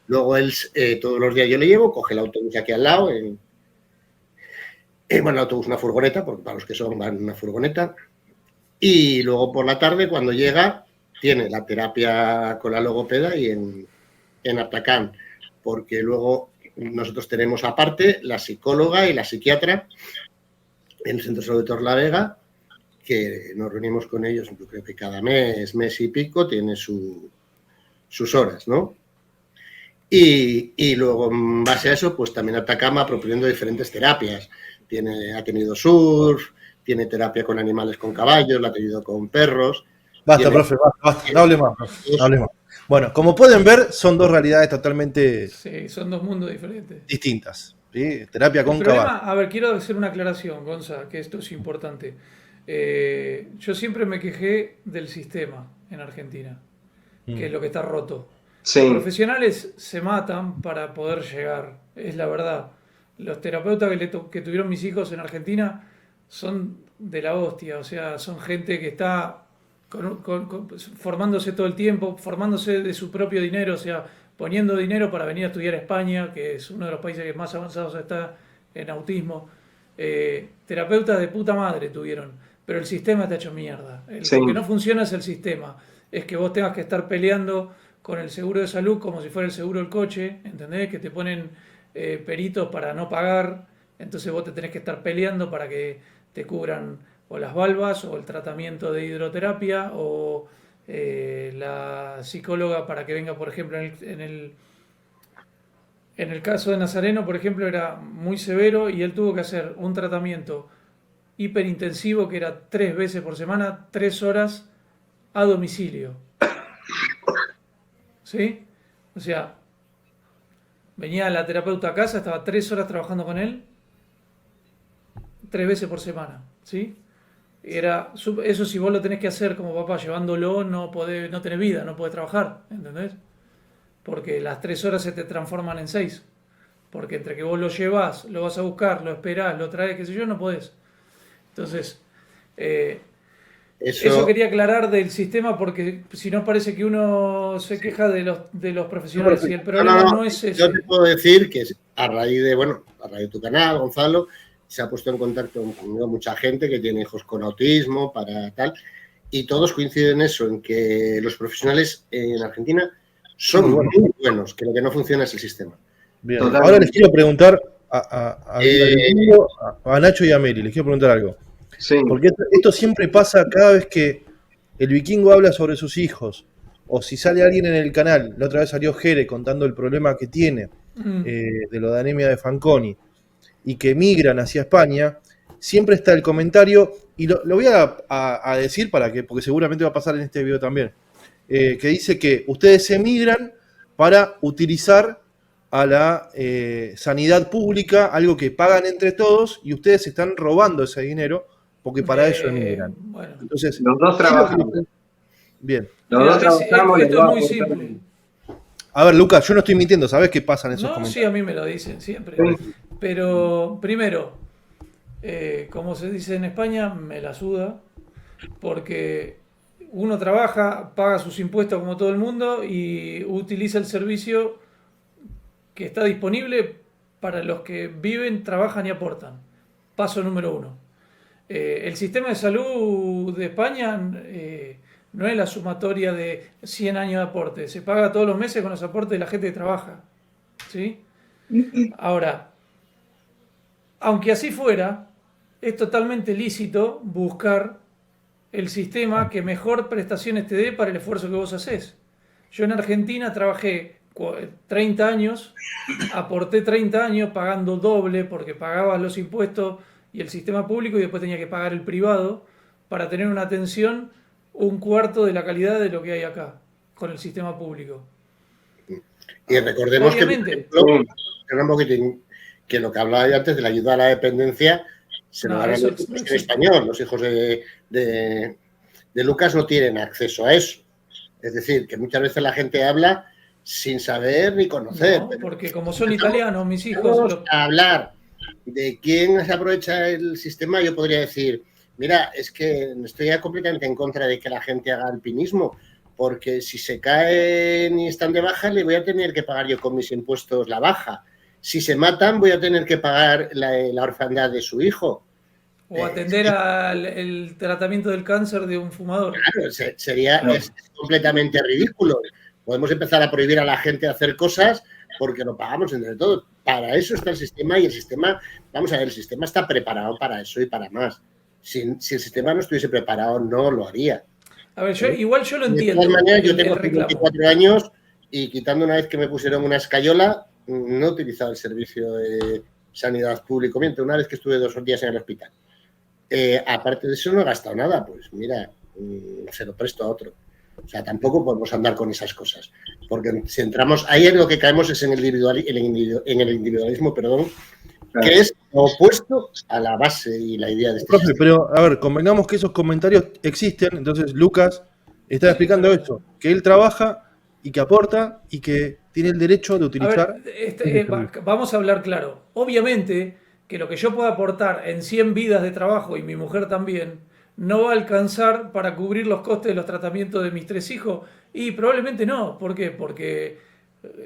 Luego él, todos los días yo le llevo, coge el autobús aquí al lado, el autobús, una furgoneta, porque para los que son van en una furgoneta, y luego por la tarde, cuando llega, tiene la terapia con la logopeda y en Atacán, porque luego nosotros tenemos aparte la psicóloga y la psiquiatra en el Centro de Salud de Torlavega, que nos reunimos con ellos, yo creo que cada mes y pico, tiene sus horas, ¿no? Y luego, en base a eso, pues también Atacama proponiendo diferentes terapias. Ha tenido surf, tiene terapia con animales, con caballos, la ha tenido con perros. Basta, profe, basta. No hable más, profe, no hable más. Bueno, como pueden ver, son 2 realidades totalmente son 2 mundos diferentes. distintas. ¿Sí? Terapia con problema, caballo. a ver, quiero hacer una aclaración, Gonza, que esto es importante. Yo siempre me quejé del sistema en Argentina, que es lo que está roto. Sí. Los profesionales se matan para poder llegar, es la verdad. Los terapeutas que tuvieron mis hijos en Argentina son de la hostia, o sea, son gente que está formándose todo el tiempo, formándose de su propio dinero, o sea, poniendo dinero para venir a estudiar a España, que es uno de los países que más avanzados está en autismo. Terapeutas de puta madre tuvieron, pero el sistema está hecho mierda. Lo que no funciona es el sistema, es que vos tengas que estar peleando con el seguro de salud como si fuera el seguro del coche, ¿entendés? Que te ponen peritos para no pagar, entonces vos te tenés que estar peleando para que te cubran o las valvas o el tratamiento de hidroterapia o la psicóloga para que venga, por ejemplo, en el caso de Nazareno, por ejemplo, era muy severo y él tuvo que hacer un tratamiento hiperintensivo que era 3 veces por semana, 3 horas a domicilio. ¿Sí? O sea, venía la terapeuta a casa, estaba 3 horas trabajando con él, 3 veces por semana, ¿sí? Eso, si vos lo tenés que hacer como papá llevándolo, no tenés vida, no podés trabajar, ¿entendés? Porque las 3 horas se te transforman en 6. Porque entre que vos lo llevás, lo vas a buscar, lo esperás, lo traes, qué sé yo, no podés. Entonces, eso quería aclarar del sistema, porque si no parece que uno se queja de los profesionales, y el problema no es ese. Yo te puedo decir que a raíz de tu canal, Gonzalo, se ha puesto en contacto conmigo mucha gente que tiene hijos con autismo, para tal, y todos coinciden en eso, en que los profesionales en Argentina son muy buenos, que lo que no funciona es el sistema. Bien. Ahora les quiero preguntar a Nacho y a Meli, les quiero preguntar algo. Sí. Porque esto siempre pasa cada vez que el vikingo habla sobre sus hijos, o si sale alguien en el canal. La otra vez salió Jere contando el problema que tiene de lo de anemia de Fanconi, y que migran hacia España. Siempre está el comentario, y lo voy a decir porque seguramente va a pasar en este video también, que dice que ustedes emigran para utilizar a la sanidad pública, algo que pagan entre todos, y ustedes están robando ese dinero porque para eso emigran. Bueno. Entonces, los dos trabajamos. Bien. Los dos trabajamos. Esto es muy simple. A ver, Lucas, yo no estoy mintiendo, ¿sabés qué pasa en esos comentarios? Sí, a mí me lo dicen siempre. Sí. Pero, primero, como se dice en España, me la suda, porque uno trabaja, paga sus impuestos como todo el mundo y utiliza el servicio que está disponible para los que viven, trabajan y aportan. Paso número 1. El sistema de salud de España no es la sumatoria de 100 años de aporte. Se paga todos los meses con los aportes de la gente que trabaja. ¿Sí? Ahora, aunque así fuera, es totalmente lícito buscar el sistema que mejor prestaciones te dé para el esfuerzo que vos haces. Yo en Argentina trabajé 30 años, aporté 30 años pagando doble porque pagaba los impuestos y el sistema público y después tenía que pagar el privado para tener una atención un cuarto de la calidad de lo que hay acá con el sistema público. Y recordemos Obviamente, que, por ejemplo, un poquitín, que lo que hablaba yo antes de la ayuda a la dependencia se lo no, dan eso en no en existe. español. Los hijos de Lucas no tienen acceso a eso. Es decir, que muchas veces la gente habla sin saber ni conocer. No, Pero porque como son italianos, mis hijos, vamos a hablar de quién se aprovecha el sistema, yo podría decir, mira, es que estoy ya completamente en contra de que la gente haga alpinismo, porque si se caen y están de baja, le voy a tener que pagar yo con mis impuestos la baja. Si se matan, voy a tener que pagar la orfandad de su hijo. o atender al el tratamiento del cáncer de un fumador. Claro, es completamente ridículo. Podemos empezar a prohibir a la gente hacer cosas porque lo pagamos entre todos. Para eso está el sistema y el sistema, vamos a ver, el sistema está preparado para eso y para más. Si el sistema no estuviese preparado, no lo haría. A ver, igual yo lo De entiendo. todas maneras, yo el tengo reclamo. 54 años y quitando una vez que me pusieron una escayola, no he utilizado el servicio de sanidad público. Mientras una vez que estuve 2 días en el hospital. Aparte de eso no he gastado nada, pues mira, se lo presto a otro. O sea, tampoco podemos andar con esas cosas. Porque si entramos, ahí en lo que caemos es en el individualismo, perdón, que es opuesto a la base y la idea de este Profe, sistema. pero a ver, convengamos que esos comentarios existen, entonces Lucas está explicando esto, que él trabaja y que aporta y que tiene el derecho de A utilizar. ver, vamos a hablar claro. Obviamente que lo que yo pueda aportar en 100 vidas de trabajo y mi mujer también, no va a alcanzar para cubrir los costes de los tratamientos de mis 3 hijos. Y probablemente no. ¿Por qué? Porque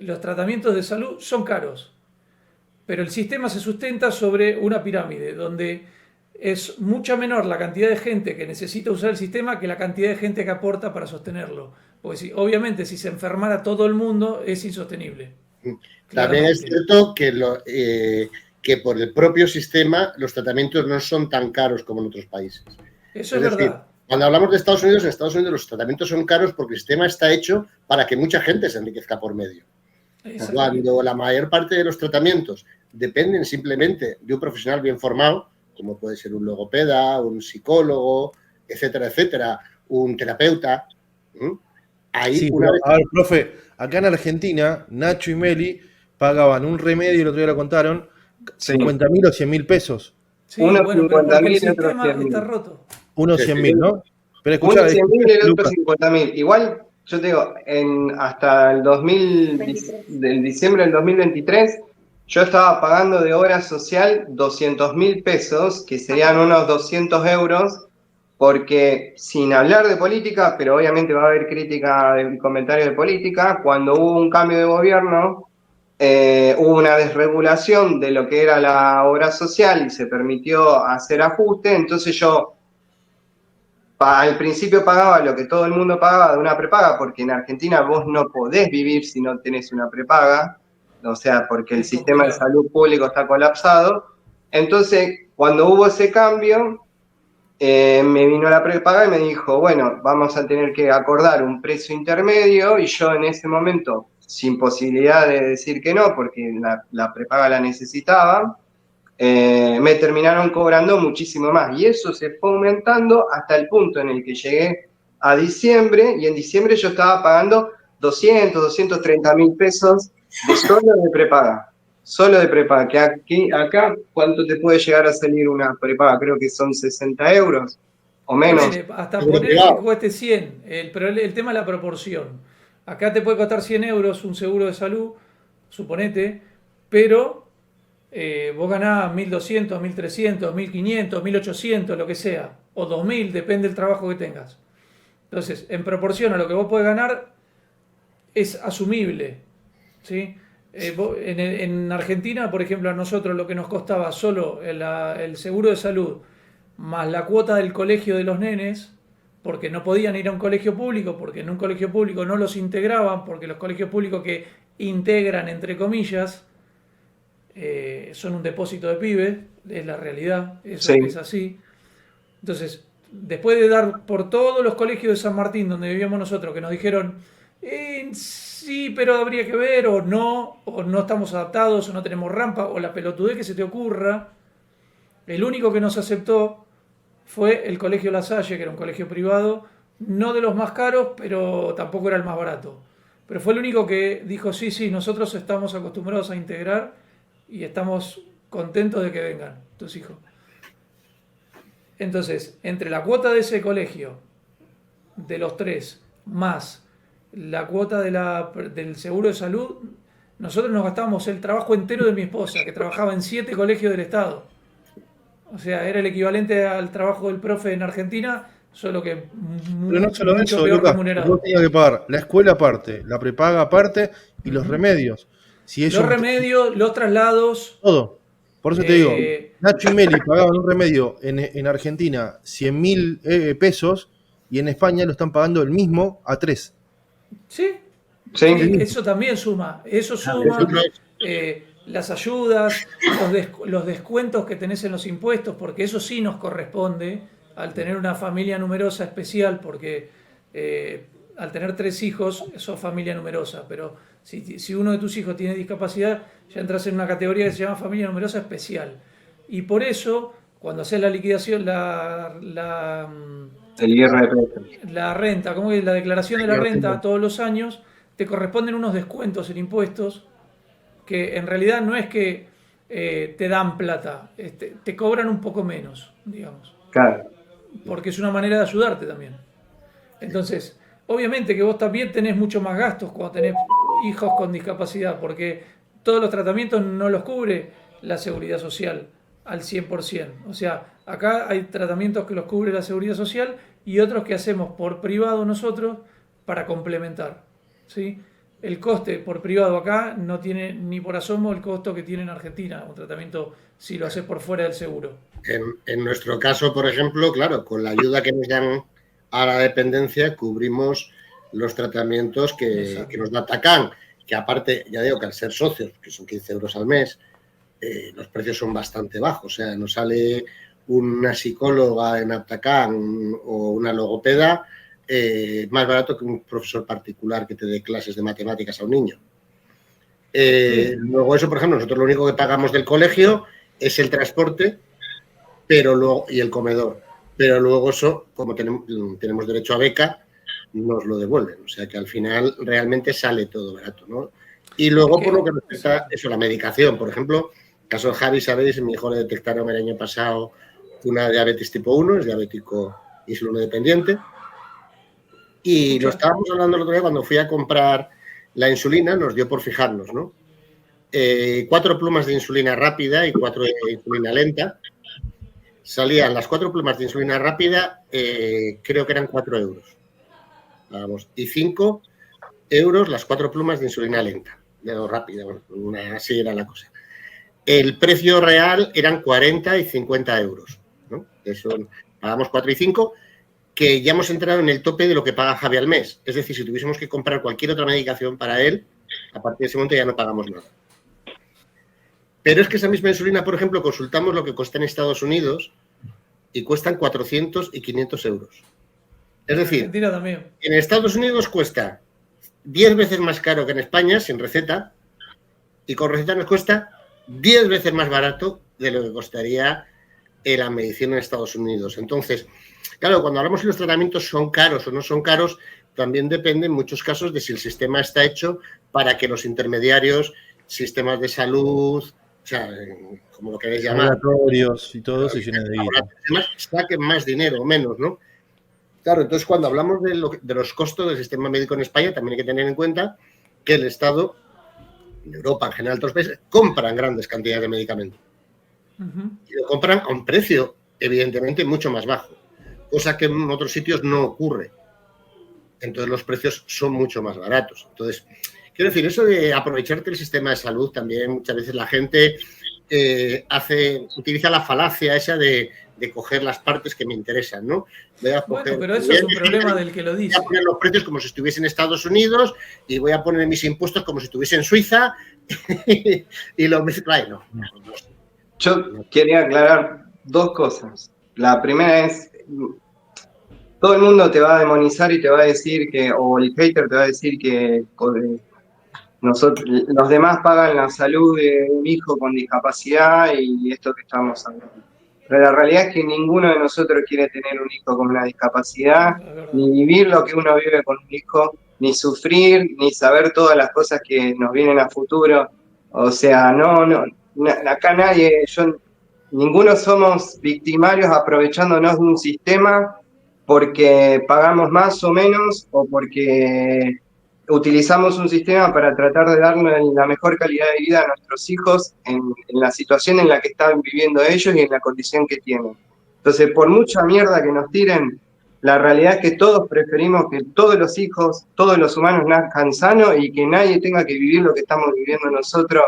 los tratamientos de salud son caros. Pero el sistema se sustenta sobre una pirámide, donde es mucha menor la cantidad de gente que necesita usar el sistema que la cantidad de gente que aporta para sostenerlo. Porque obviamente si se enfermara todo el mundo es insostenible. También es cierto que por el propio sistema los tratamientos no son tan caros como en otros países. Eso es verdad. Decir, cuando hablamos de Estados Unidos, en Estados Unidos los tratamientos son caros porque el sistema está hecho para que mucha gente se enriquezca por medio. Cuando la mayor parte de los tratamientos dependen simplemente de un profesional bien formado, como puede ser un logopeda, un psicólogo, etcétera, etcétera, un terapeuta. Ahí Sí, una pero, vez... a ver, profe, acá en Argentina, Nacho y Meli pagaban un remedio, el otro día lo contaron, 50.000 o 100.000 pesos. Sí, Uno bueno, pero porque el 50.000 y otro sistema 100.000. está roto. Unos Sí, 100.000, ¿no? Pero Uno escuchá, 100.000 y el otro Lucas, 50.000. Igual, yo te digo, hasta el 2000, del diciembre del 2023, yo estaba pagando de obra social 200.000 pesos, que serían unos 200 euros, porque sin hablar de política, pero obviamente va a haber crítica y comentarios de política, cuando hubo un cambio de gobierno, hubo una desregulación de lo que era la obra social y se permitió hacer ajuste, entonces yo al principio pagaba lo que todo el mundo pagaba de una prepaga, porque en Argentina vos no podés vivir si no tenés una prepaga, o sea, porque el Es sistema de complicado. salud público está colapsado. Entonces, cuando hubo ese cambio, me vino la prepaga y me dijo, bueno, vamos a tener que acordar un precio intermedio, y yo en ese momento, sin posibilidad de decir que no, porque la prepaga la necesitaba, me terminaron cobrando muchísimo más. Y eso se fue aumentando hasta el punto en el que llegué a diciembre, y en diciembre yo estaba pagando 230.000 pesos de solo de prepaga. Solo de prepaga, que acá, ¿cuánto te puede llegar a salir una prepaga? Creo que son 60 euros o menos. Hasta poner que cueste 100. Pero el tema es la proporción. Acá te puede costar 100 euros un seguro de salud, suponete, pero vos ganás 1.200, 1.300, 1.500, 1.800, lo que sea, o 2.000, depende del trabajo que tengas. Entonces, en proporción a lo que vos podés ganar, es asumible, ¿sí? En Argentina, por ejemplo, a nosotros lo que nos costaba solo el seguro de salud más la cuota del colegio de los nenes, porque no podían ir a un colegio público, porque en un colegio público no los integraban, porque los colegios públicos que integran, entre comillas, son un depósito de pibes, es la realidad, eso Sí. es así. Entonces, después de dar por todos los colegios de San Martín donde vivíamos nosotros, que nos dijeron, sí, pero habría que ver, o no estamos adaptados, o no tenemos rampa, o la pelotudez que se te ocurra, el único que nos aceptó fue el Colegio La Salle, que era un colegio privado, no de los más caros, pero tampoco era el más barato. Pero fue el único que dijo, sí, nosotros estamos acostumbrados a integrar y estamos contentos de que vengan tus hijos. Entonces, entre la cuota de ese colegio, de los 3, más la cuota del seguro de salud, nosotros nos gastábamos el trabajo entero de mi esposa, que trabajaba en 7 colegios del Estado. O sea, era el equivalente al trabajo del profe en Argentina, solo que Pero no solo mucho eso, peor Lucas, remunerado. vos tenías que pagar la escuela aparte, la prepaga aparte y los remedios. Si Los remedios, los traslados. todo. Por eso te digo, eh, Nacho y Meli pagaban un remedio en Argentina 100.000 pesos y en España lo están pagando el mismo a 3. Sí, Sí. eso también suma. Eso suma. Las ayudas, los descuentos que tenés en los impuestos, porque eso sí nos corresponde al tener una familia numerosa especial, porque al tener 3 hijos sos familia numerosa, pero si uno de tus hijos tiene discapacidad, ya entras en una categoría que se llama familia numerosa especial. Y por eso, cuando haces la liquidación, El IRPF. la renta, ¿cómo es? La declaración de la renta todos los años, te corresponden unos descuentos en impuestos que en realidad no es que te dan plata, te cobran un poco menos, digamos, Claro. porque es una manera de ayudarte también. Entonces, obviamente que vos también tenés mucho más gastos cuando tenés hijos con discapacidad, porque todos los tratamientos no los cubre la seguridad social al 100%. O sea, acá hay tratamientos que los cubre la seguridad social y otros que hacemos por privado nosotros para complementar, ¿sí? El coste por privado acá no tiene ni por asomo el costo que tiene en Argentina, un tratamiento si lo haces por fuera del seguro. En nuestro caso, por ejemplo, claro, con la ayuda que nos dan a la dependencia, cubrimos los tratamientos que nos da Atacán, que aparte, ya digo que al ser socios, que son 15 euros al mes, los precios son bastante bajos. O sea, nos sale una psicóloga en Atacán o una logopeda más barato que un profesor particular que te dé clases de matemáticas a un niño. Luego eso, por ejemplo, nosotros lo único que pagamos del colegio es el transporte, pero luego, y el comedor. Pero luego eso, como tenemos derecho a beca, nos lo devuelven. O sea que al final realmente sale todo barato, ¿no? Y luego, por lo que respecta eso, la medicación. Por ejemplo, en caso de Javi, sabéis, mi hijo le detectaron el año pasado una diabetes tipo 1, es diabético insulinodependiente. Y lo estábamos hablando el otro día cuando fui a comprar la insulina, nos dio por fijarnos, ¿no? 4 plumas de insulina rápida y 4 de insulina lenta. Salían las 4 plumas de insulina rápida, creo que eran 4 euros. Vamos, y 5 euros las 4 plumas de insulina lenta, de rápida, bueno, así era la cosa. El precio real eran 40 y 50 euros, ¿no? Eso, pagamos 4 y 5, que ya hemos entrado en el tope de lo que paga Javi al mes. Es decir, si tuviésemos que comprar cualquier otra medicación para él, a partir de ese momento ya no pagamos nada. Pero es que esa misma insulina, por ejemplo, consultamos lo que cuesta en Estados Unidos y cuestan 400 y 500 euros. Es decir, Argentina también. En Estados Unidos cuesta 10 veces más caro que en España, sin receta, y con receta nos cuesta 10 veces más barato de lo que costaría la medicina en Estados Unidos. Entonces, claro, cuando hablamos si los tratamientos son caros o no son caros, también depende en muchos casos de si el sistema está hecho para que los intermediarios, sistemas de salud, o sea, como lo queréis llamar, laboratorios y todo se llena de guita. saquen más dinero o menos, ¿no? Claro, entonces cuando hablamos de los costos del sistema médico en España, también hay que tener en cuenta que el Estado, en Europa en general, otros países, compran grandes cantidades de medicamentos. Y lo compran a un precio, evidentemente, mucho más bajo, cosa que en otros sitios no ocurre. Entonces los precios son mucho más baratos. Entonces, quiero decir, eso de aprovecharte del sistema de salud, también muchas veces la gente utiliza la falacia esa de de coger las partes que me interesan, ¿no? Voy a Bueno, coger, pero eso es un problema del que lo dice. Voy a poner los precios como si estuviese en Estados Unidos y voy a poner mis impuestos como si estuviese en Suiza y lo mezclo. No. Yo quería aclarar dos cosas. La primera es, todo el mundo te va a demonizar y te va a decir que, o el hater te va a decir que nosotros, los demás pagan la salud de un hijo con discapacidad y esto que estamos hablando. Pero la realidad es que ninguno de nosotros quiere tener un hijo con una discapacidad, ni vivir lo que uno vive con un hijo, ni sufrir, ni saber todas las cosas que nos vienen a futuro. O sea, acá ninguno somos victimarios aprovechándonos de un sistema porque pagamos más o menos o porque utilizamos un sistema para tratar de darle la mejor calidad de vida a nuestros hijos en la situación en la que están viviendo ellos y en la condición que tienen. Entonces, por mucha mierda que nos tiren, la realidad es que todos preferimos que todos los hijos, todos los humanos nazcan sanos y que nadie tenga que vivir lo que estamos viviendo nosotros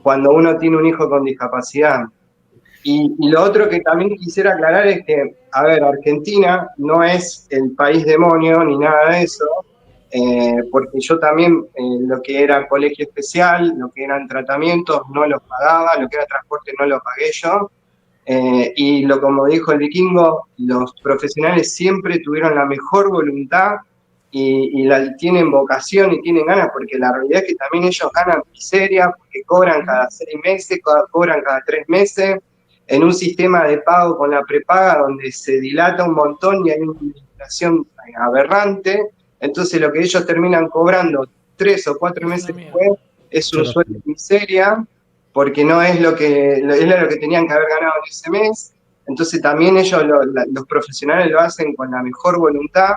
cuando uno tiene un hijo con discapacidad. Y lo otro que también quisiera aclarar es que, a ver, Argentina no es el país demonio ni nada de eso, porque yo también lo que era colegio especial, lo que eran tratamientos no los pagaba, lo que era transporte no lo pagué yo, como dijo el vikingo, los profesionales siempre tuvieron la mejor voluntad y tienen vocación y tienen ganas, porque la realidad es que también ellos ganan miseria, porque cobran cada 6 meses, cobran cada 3 meses, en un sistema de pago con la prepaga donde se dilata un montón y hay una inflación aberrante. Entonces lo que ellos terminan cobrando 3 o 4 meses después es un sueldo de miseria, porque no es lo que tenían que haber ganado en ese mes. Entonces también ellos, los profesionales, lo hacen con la mejor voluntad,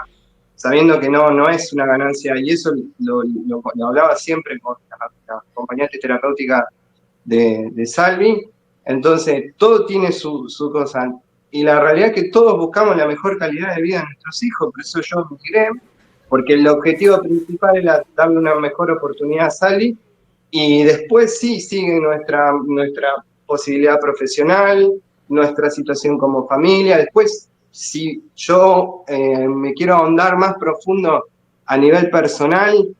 sabiendo que no es una ganancia, y eso lo hablaba siempre con la acompañante terapéutica de Salvi. Entonces todo tiene su cosa, y la realidad es que todos buscamos la mejor calidad de vida de nuestros hijos, por eso yo migré, porque el objetivo principal era darle una mejor oportunidad a Sally, y después sí sigue nuestra posibilidad profesional, nuestra situación como familia. Después, si yo me quiero ahondar más profundo a nivel personal,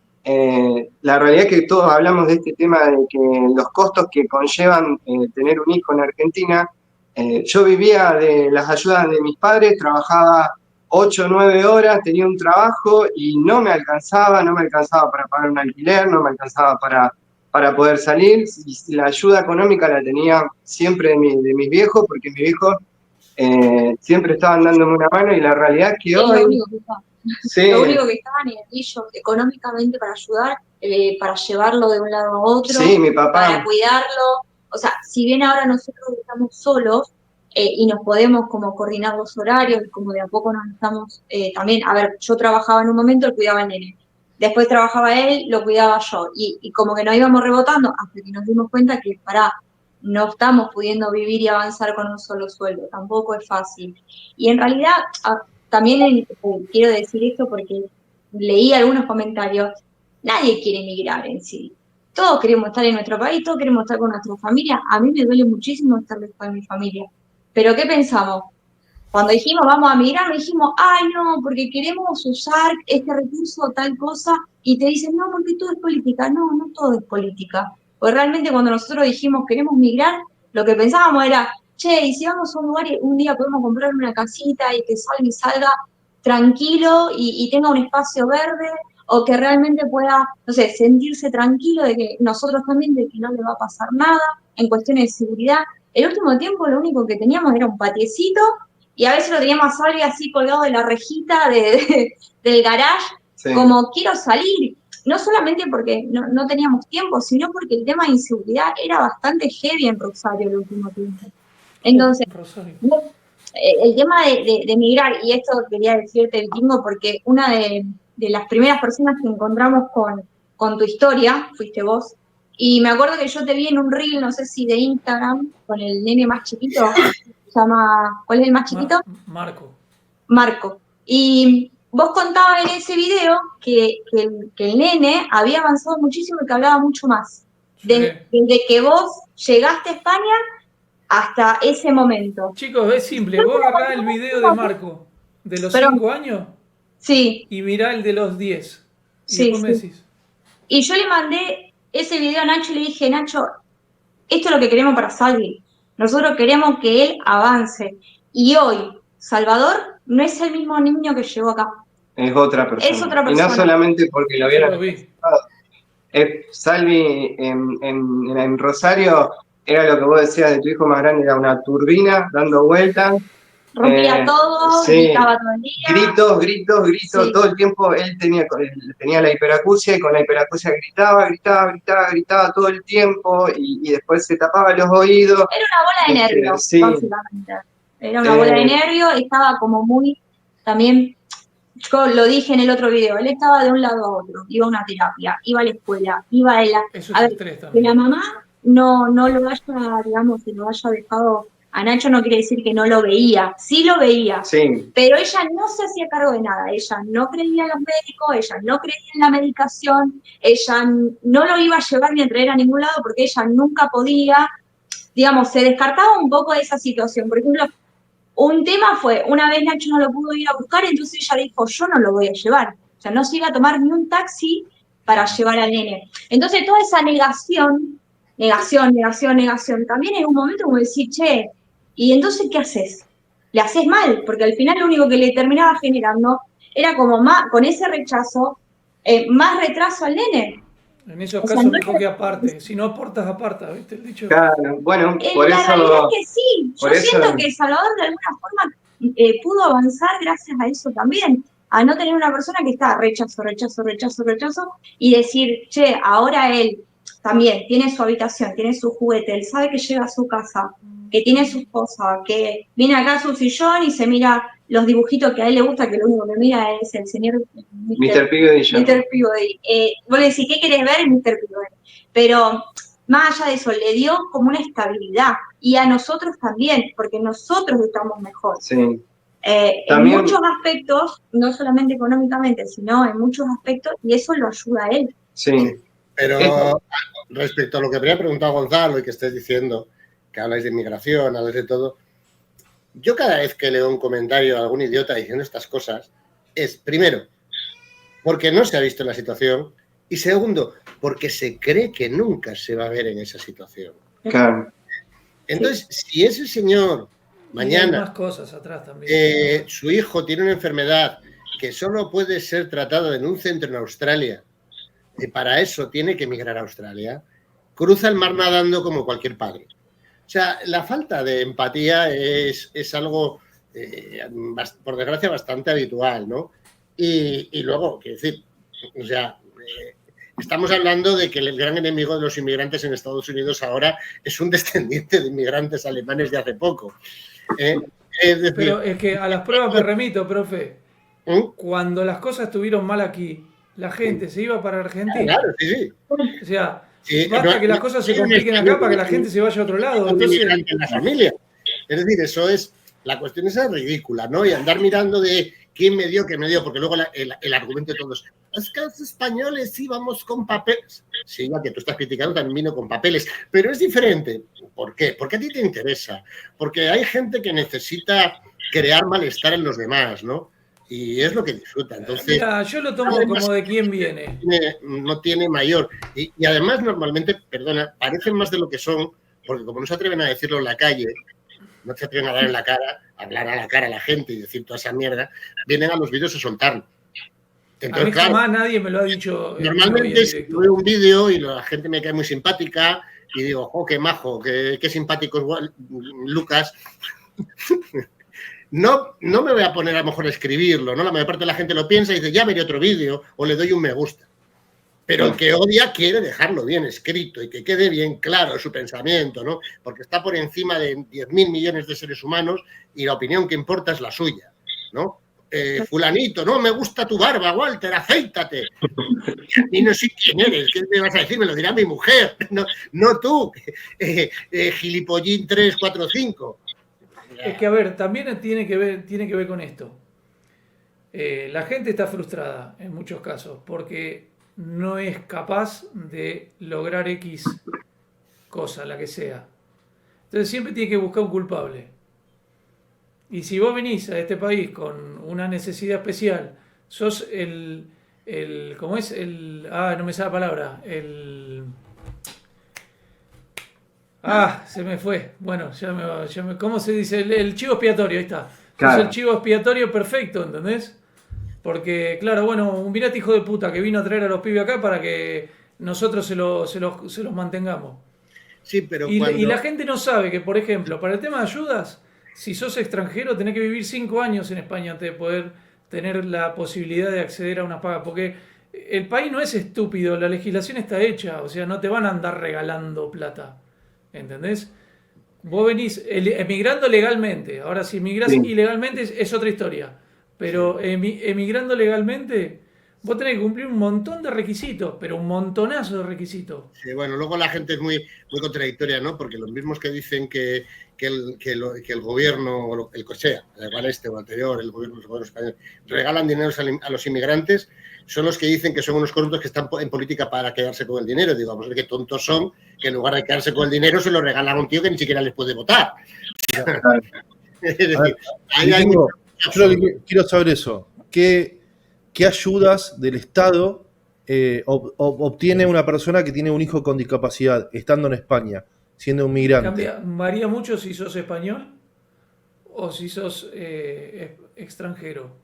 la realidad es que todos hablamos de este tema de que los costos que conllevan tener un hijo en Argentina. Yo vivía de las ayudas de mis padres, trabajaba 8 o 9 horas, tenía un trabajo y no me alcanzaba para pagar un alquiler, no me alcanzaba para poder salir, y la ayuda económica la tenía siempre de mis viejos, porque mis viejos siempre estaban dándome una mano, y la realidad es que hoy... Lo único que estaban. Sí. Lo único que estaban era ellos económicamente para ayudar, para llevarlo de un lado a otro, sí, mi papá, para cuidarlo. O sea, si bien ahora nosotros estamos solos y nos podemos como coordinar los horarios, como de a poco nos estamos también, a ver, yo trabajaba en un momento, él cuidaba al nene. Después trabajaba él, lo cuidaba yo. Y como que nos íbamos rebotando hasta que nos dimos cuenta que no estamos pudiendo vivir y avanzar con un solo sueldo. Tampoco es fácil. Y en realidad, también quiero decir esto porque leí algunos comentarios. Nadie quiere emigrar en sí. Todos queremos estar en nuestro país, todos queremos estar con nuestra familia. A mí me duele muchísimo estar lejos de mi familia. Pero ¿qué pensamos? Cuando dijimos vamos a migrar, no dijimos, ay no, porque queremos usar este recurso o tal cosa, y te dicen, no, porque todo es política. No todo es política. Porque realmente cuando nosotros dijimos queremos migrar, lo que pensábamos era, che, y si vamos a un lugar y un día podemos comprar una casita y que salga tranquilo y tenga un espacio verde, o que realmente pueda, no sé, sentirse tranquilo de que nosotros también, de que no le va a pasar nada en cuestiones de seguridad. El último tiempo lo único que teníamos era un patiecito, y a veces lo teníamos a Salvi así colgado de la rejita del garage, sí. Como quiero salir, no solamente porque no teníamos tiempo, sino porque el tema de inseguridad era bastante heavy en Rosario el último tiempo. Entonces, el tema de emigrar, y esto quería decirte, Vikingo, porque una de las primeras personas que encontramos con tu historia fuiste vos, y me acuerdo que yo te vi en un reel, no sé si de Instagram, con el nene más chiquito, se llama, ¿cuál es el más chiquito? Marco. Y vos contabas en ese video que el nene había avanzado muchísimo y que hablaba mucho más. Desde que vos llegaste a España hasta ese momento. Chicos, es simple. Vos agarrás el video de Marco de los Pero 5 años sí, y mirá el de los 10. Y sí, después me sí. decís. Y yo le mandé ese video a Nacho y le dije, Nacho, esto es lo que queremos para Salvi. Nosotros queremos que él avance. Y hoy, Salvador no es el mismo niño que llegó acá. Es otra persona. Es otra Y no persona. solamente porque lo Yo vieron lo vi. Salvi en Rosario era lo que vos decías de tu hijo más grande, era una turbina dando vueltas. Rompía todo, Sí, gritaba todo el día. gritos, Sí. todo el tiempo él tenía la hiperacusia y con la hiperacusia gritaba todo el tiempo y después se tapaba los oídos. Era una bola de nervios, Sí, básicamente. Era una bola de nervios, estaba como muy, también, yo lo dije en el otro video, él estaba de un lado a otro, iba a una terapia, iba a la escuela, iba a la... Eso A es ver, estrés que también. la mamá no lo haya, digamos, que lo haya dejado a Nacho no quiere decir que no lo veía, sí lo veía, sí, pero ella no se hacía cargo de nada, ella no creía en los médicos, ella no creía en la medicación, ella no lo iba a llevar ni a traer a ningún lado porque ella nunca podía, digamos, se descartaba un poco de esa situación. Por ejemplo, un tema fue, una vez Nacho no lo pudo ir a buscar, entonces ella dijo, yo no lo voy a llevar. O sea, no se iba a tomar ni un taxi para llevar al nene. Entonces, toda esa negación, también en un momento como decir, che, ¿y entonces qué haces? Le haces mal, porque al final lo único que le terminaba generando era como más, con ese rechazo, más retraso al nene. En esos O sea, casos no mejor que era... aparte. Si no aportas, aparta, ¿viste el dicho? claro, bueno, La realidad es que sí, yo por eso, siento que Salvador de alguna forma pudo avanzar gracias a eso también, a no tener una persona que está rechazo, y decir, che, ahora él también tiene su habitación, tiene su juguete, él sabe que llega a su casa, que tiene sus cosas, que viene acá a su sillón y se mira los dibujitos que a él le gusta, que lo único que mira es el señor Mr. Peabody. Mr. Peabody. Vos le decís, ¿qué querés ver? Mr. Peabody. Pero más allá de eso, le dio como una estabilidad. Y a nosotros también, porque nosotros estamos mejor. Sí. En muchos aspectos, no solamente económicamente, sino en muchos aspectos, y eso lo ayuda a él. Sí. Pero respecto a lo que habría preguntado Gonzalo y que estés diciendo, que habláis de inmigración, habláis de todo, yo cada vez que leo un comentario de algún idiota diciendo estas cosas, es, primero, porque no se ha visto la situación, y segundo, porque se cree que nunca se va a ver en esa situación. Claro. Entonces, si ese señor mañana, y hay más cosas atrás también. Su hijo tiene una enfermedad que solo puede ser tratada en un centro en Australia, y para eso tiene que emigrar a Australia, cruza el mar nadando como cualquier padre. O sea, la falta de empatía es algo, por desgracia, bastante habitual, ¿no? Y luego, quiero decir, o sea, estamos hablando de que el gran enemigo de los inmigrantes en Estados Unidos ahora es un descendiente de inmigrantes alemanes de hace poco. Es decir, pero es que a las pruebas me remito, profe. Cuando las cosas estuvieron mal aquí, la gente se iba para Argentina. Claro, sí. O sea, basta que las cosas se compliquen acá para que la gente se vaya a otro lado. Entonces, en la familia. Es decir, eso es, la cuestión esa es ridícula, ¿no? Y andar mirando de quién me dio, porque luego el argumento de todos, es que los españoles íbamos con papeles. Sí, la que tú estás criticando también vino con papeles, pero es diferente. ¿Por qué? Porque a ti te interesa. Porque hay gente que necesita crear malestar en los demás, ¿no? Y es lo que disfruta. Entonces, mira, yo lo tomo como de quién viene. No tiene mayor. Y además, normalmente, perdona, parecen más de lo que son, porque como no se atreven a decirlo en la calle, no se atreven a dar en la cara, a hablar a la cara a la gente y decir toda esa mierda, vienen a los vídeos a soltarlo. Entonces, a mí jamás nadie me lo ha dicho. Normalmente si veo un vídeo y la gente me cae muy simpática y digo, oh, qué majo, qué simpático es Lucas. No me voy a poner a lo mejor a escribirlo, ¿no? La mayor parte de la gente lo piensa y dice, ya veré otro vídeo o le doy un me gusta. Pero el que odia quiere dejarlo bien escrito y que quede bien claro su pensamiento, ¿no? Porque está por encima de 10.000 millones de seres humanos y la opinión que importa es la suya, ¿no? Fulanito, no me gusta tu barba, Walter, afeítate. Y no sé quién eres, ¿qué me vas a decir? Me lo dirá mi mujer, no tú, gilipollín 3, 4, 5. Es que, a ver, también tiene que ver con esto. La gente está frustrada en muchos casos porque no es capaz de lograr X cosa, la que sea. Entonces siempre tiene que buscar un culpable. Y si vos venís a este país con una necesidad especial, sos ¿cómo es? No me sale la palabra. Se me fue. Bueno, ¿cómo se dice? El chivo expiatorio, ahí está. Claro. Sos el chivo expiatorio perfecto, ¿entendés? Porque, claro, bueno, mirate hijo de puta que vino a traer a los pibes acá para que nosotros se los mantengamos. Sí, pero Y cuando... la gente no sabe que, por ejemplo, para el tema de ayudas, si sos extranjero tenés que vivir 5 años en España antes de poder tener la posibilidad de acceder a una paga. Porque el país no es estúpido, la legislación está hecha, o sea, no te van a andar regalando plata. ¿Entendés? Vos venís emigrando legalmente. Ahora, si emigrás Sí. ilegalmente es otra historia. Pero emigrando legalmente, vos tenés que cumplir un montón de requisitos, pero un montonazo de requisitos. Sí, bueno, luego la gente es muy contradictoria, ¿no? Porque los mismos que dicen que el gobierno, o el que sea, da igual este o anterior, el gobierno español, regalan dinero a los inmigrantes, son los que dicen que son unos corruptos que están en política para quedarse con el dinero. Digo, vamos a ver qué tontos son, que en lugar de quedarse con el dinero se lo regalan a un tío que ni siquiera les puede votar. Es decir, yo lo que quiero saber eso. ¿Qué ayudas del Estado obtiene una persona que tiene un hijo con discapacidad estando en España, siendo un migrante? Varía mucho si sos español o si sos extranjero.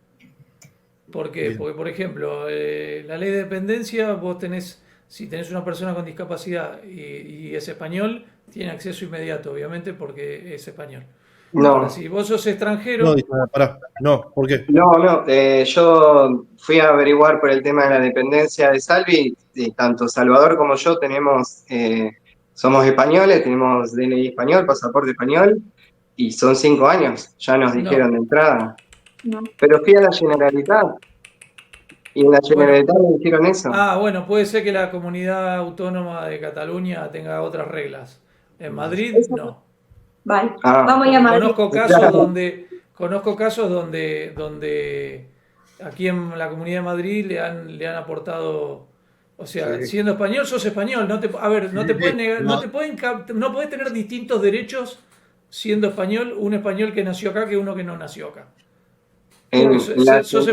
¿Por qué? Bien. Porque, por ejemplo, la ley de dependencia, vos tenés, si tenés una persona con discapacidad y es español, tiene acceso inmediato, obviamente, porque es español. No. Ahora, si vos sos extranjero... No, ¿por qué? No, yo fui a averiguar por el tema de la dependencia de Salvi, y tanto Salvador como yo somos españoles, tenemos DNI español, pasaporte español, y son 5 años, ya nos dijeron de entrada. No. Pero fui a la Generalitat, y en la Generalitat me dijeron eso. Bueno, puede ser que la comunidad autónoma de Cataluña tenga otras reglas. En Madrid, no. Vale, vamos a ir a Madrid. Conozco casos donde aquí en la Comunidad de Madrid le han aportado, o sea, Sí. siendo español sos español, no te puedes negar, No. no podés tener distintos derechos siendo español, un español que nació acá que uno que no nació acá. Sos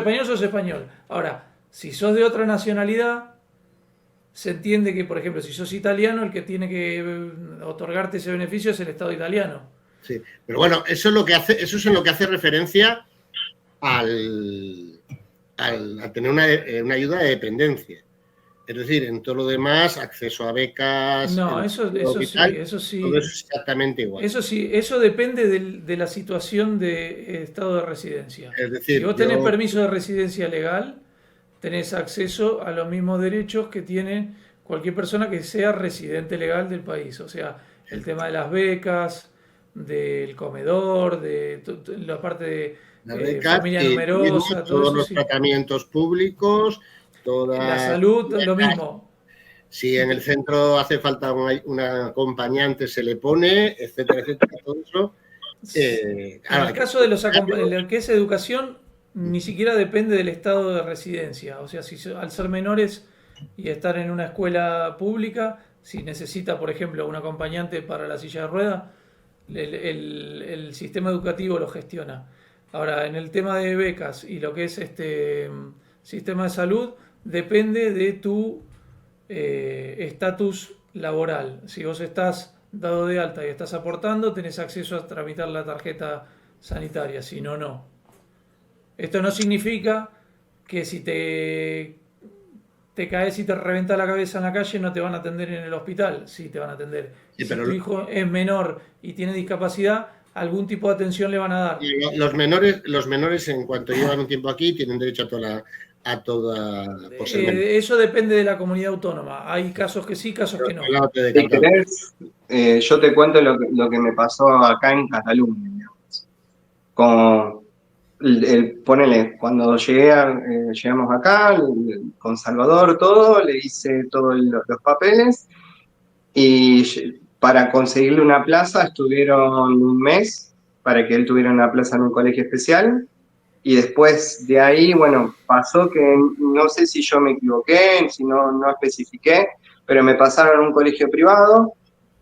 español. Ahora, si sos de otra nacionalidad, se entiende que, por ejemplo, si sos italiano, el que tiene que otorgarte ese beneficio es el Estado italiano. Sí, pero bueno, eso es en lo que hace referencia a tener una ayuda de dependencia. Es decir, en todo lo demás, acceso a becas. No, eso sí. Todo eso es exactamente igual. Eso sí, eso depende de la situación de estado de residencia. Es decir, si vos tenés permiso de residencia legal, tenés acceso a los mismos derechos que tiene cualquier persona que sea residente legal del país. O sea, el tema de las becas, del comedor, de la parte de familia numerosa, todos los tratamientos públicos, la salud, lo mismo. Si en el centro hace falta un acompañante, se le pone, etcétera, todo eso. En el caso de lo que es educación, ni siquiera depende del estado de residencia. O sea, al ser menores y estar en una escuela pública, si necesita, por ejemplo, un acompañante para la silla de ruedas, el sistema educativo lo gestiona. Ahora, en el tema de becas y lo que es sistema de salud, depende de tu estatus laboral. Si vos estás dado de alta y estás aportando, tenés acceso a tramitar la tarjeta sanitaria, si no, no. Esto no significa que si te caes y te reventa la cabeza en la calle no te van a atender en el hospital. Sí, te van a atender. Sí, si tu hijo es menor y tiene discapacidad, algún tipo de atención le van a dar. Los menores, en cuanto llevan un tiempo aquí, tienen derecho a toda eso depende de la comunidad autónoma. Hay casos que sí, casos que no. Si querés, yo te cuento lo que me pasó acá en Cataluña, digamos. Ponele, cuando llegamos acá, con Salvador todo, le hice todos los papeles y para conseguirle una plaza estuvieron un mes para que él tuviera una plaza en un colegio especial. Y después de ahí, bueno, pasó que no sé si yo me equivoqué, si no especifiqué, pero me pasaron a un colegio privado,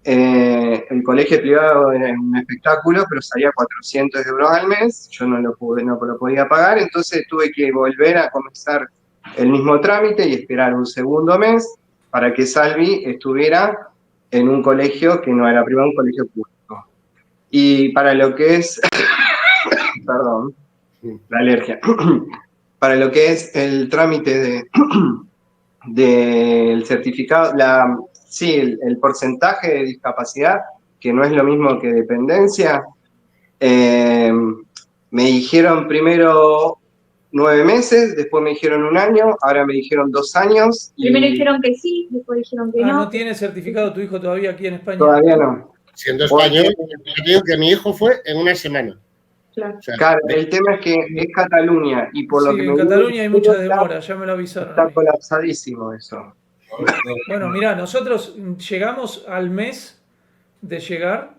en el colegio privado era un espectáculo, pero salía 400 euros al mes, yo no lo podía pagar, entonces tuve que volver a comenzar el mismo trámite y esperar un segundo mes para que Salvi estuviera en un colegio que no era privado, un colegio público. Y para lo que es, perdón, la alergia, para lo que es el trámite del certificado, el porcentaje de discapacidad, que no es lo mismo que dependencia, me dijeron primero 9 meses, después me dijeron 1 año, ahora me dijeron 2 años. Primero dijeron que sí, después dijeron que no. ¿No tiene certificado tu hijo todavía aquí en España? Todavía no. Siendo español, yo digo que mi hijo fue en 1 semana. Claro. O sea, Claro, el tema es que es Cataluña y por lo que en Cataluña hay mucha demora, ya me lo avisaron. Está colapsadísimo eso. Bueno, mirá, nosotros llegamos al mes de llegar,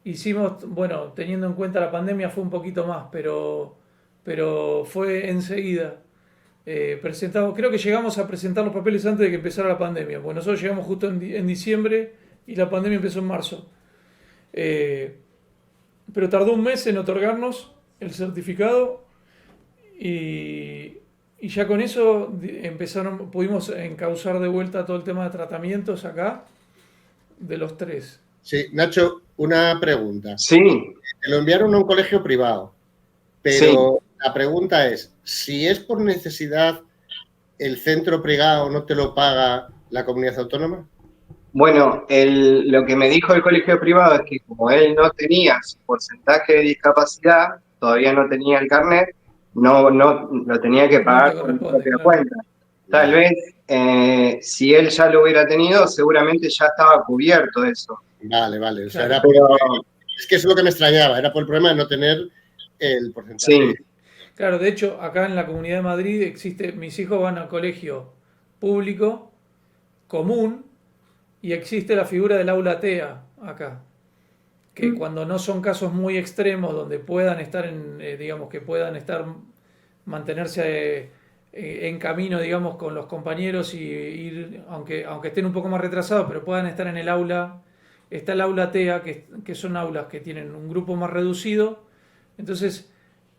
hicimos, bueno, teniendo en cuenta la pandemia fue un poquito más, pero fue enseguida. Presentamos, creo que llegamos a presentar los papeles antes de que empezara la pandemia, porque nosotros llegamos justo en diciembre y la pandemia empezó en marzo. Pero tardó un mes en otorgarnos el certificado y ya con eso pudimos encauzar de vuelta todo el tema de tratamientos acá de los 3. sí, Nacho, una pregunta. Sí. Te lo enviaron a un colegio privado, pero la pregunta es, si es por necesidad, ¿el centro privado no te lo paga la comunidad autónoma? Bueno, lo que me dijo el colegio privado es que como él no tenía su porcentaje de discapacidad, todavía no tenía el carnet, no lo tenía que pagar con su propia cuenta. Tal vez, si él ya lo hubiera tenido, seguramente ya estaba cubierto eso. Vale. O sea, Claro, es que eso es lo que me extrañaba, era por el problema de no tener el porcentaje. Sí. Claro, de hecho, acá en la Comunidad de Madrid mis hijos van al colegio público, común, y existe la figura del aula TEA acá, que cuando no son casos muy extremos donde puedan estar mantenerse en camino, digamos, con los compañeros y ir, aunque estén un poco más retrasados, pero puedan estar en el aula. Está el aula TEA, que son aulas que tienen un grupo más reducido. Entonces,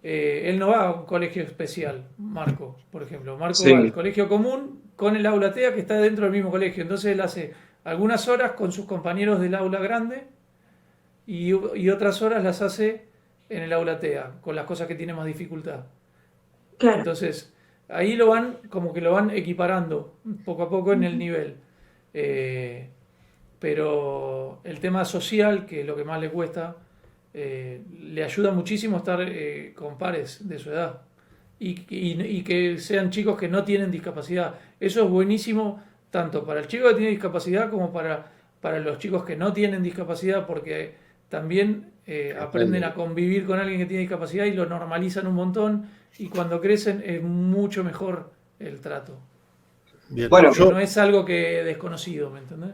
él no va a un colegio especial, Marco, por ejemplo. Marco va al colegio común con el aula TEA que está dentro del mismo colegio. Entonces, él hace algunas horas con sus compañeros del aula grande y otras horas las hace en el aula TEA, con las cosas que tiene más dificultad. Claro. Entonces, ahí lo van equiparando poco a poco en el nivel. Pero el tema social, que es lo que más le cuesta, le ayuda muchísimo estar con pares de su edad y que sean chicos que no tienen discapacidad. Eso es buenísimo tanto para el chico que tiene discapacidad como para los chicos que no tienen discapacidad, porque también aprenden a convivir con alguien que tiene discapacidad y lo normalizan un montón, y cuando crecen es mucho mejor el trato. Bien. Bueno, No es algo que desconocido, ¿me entendés?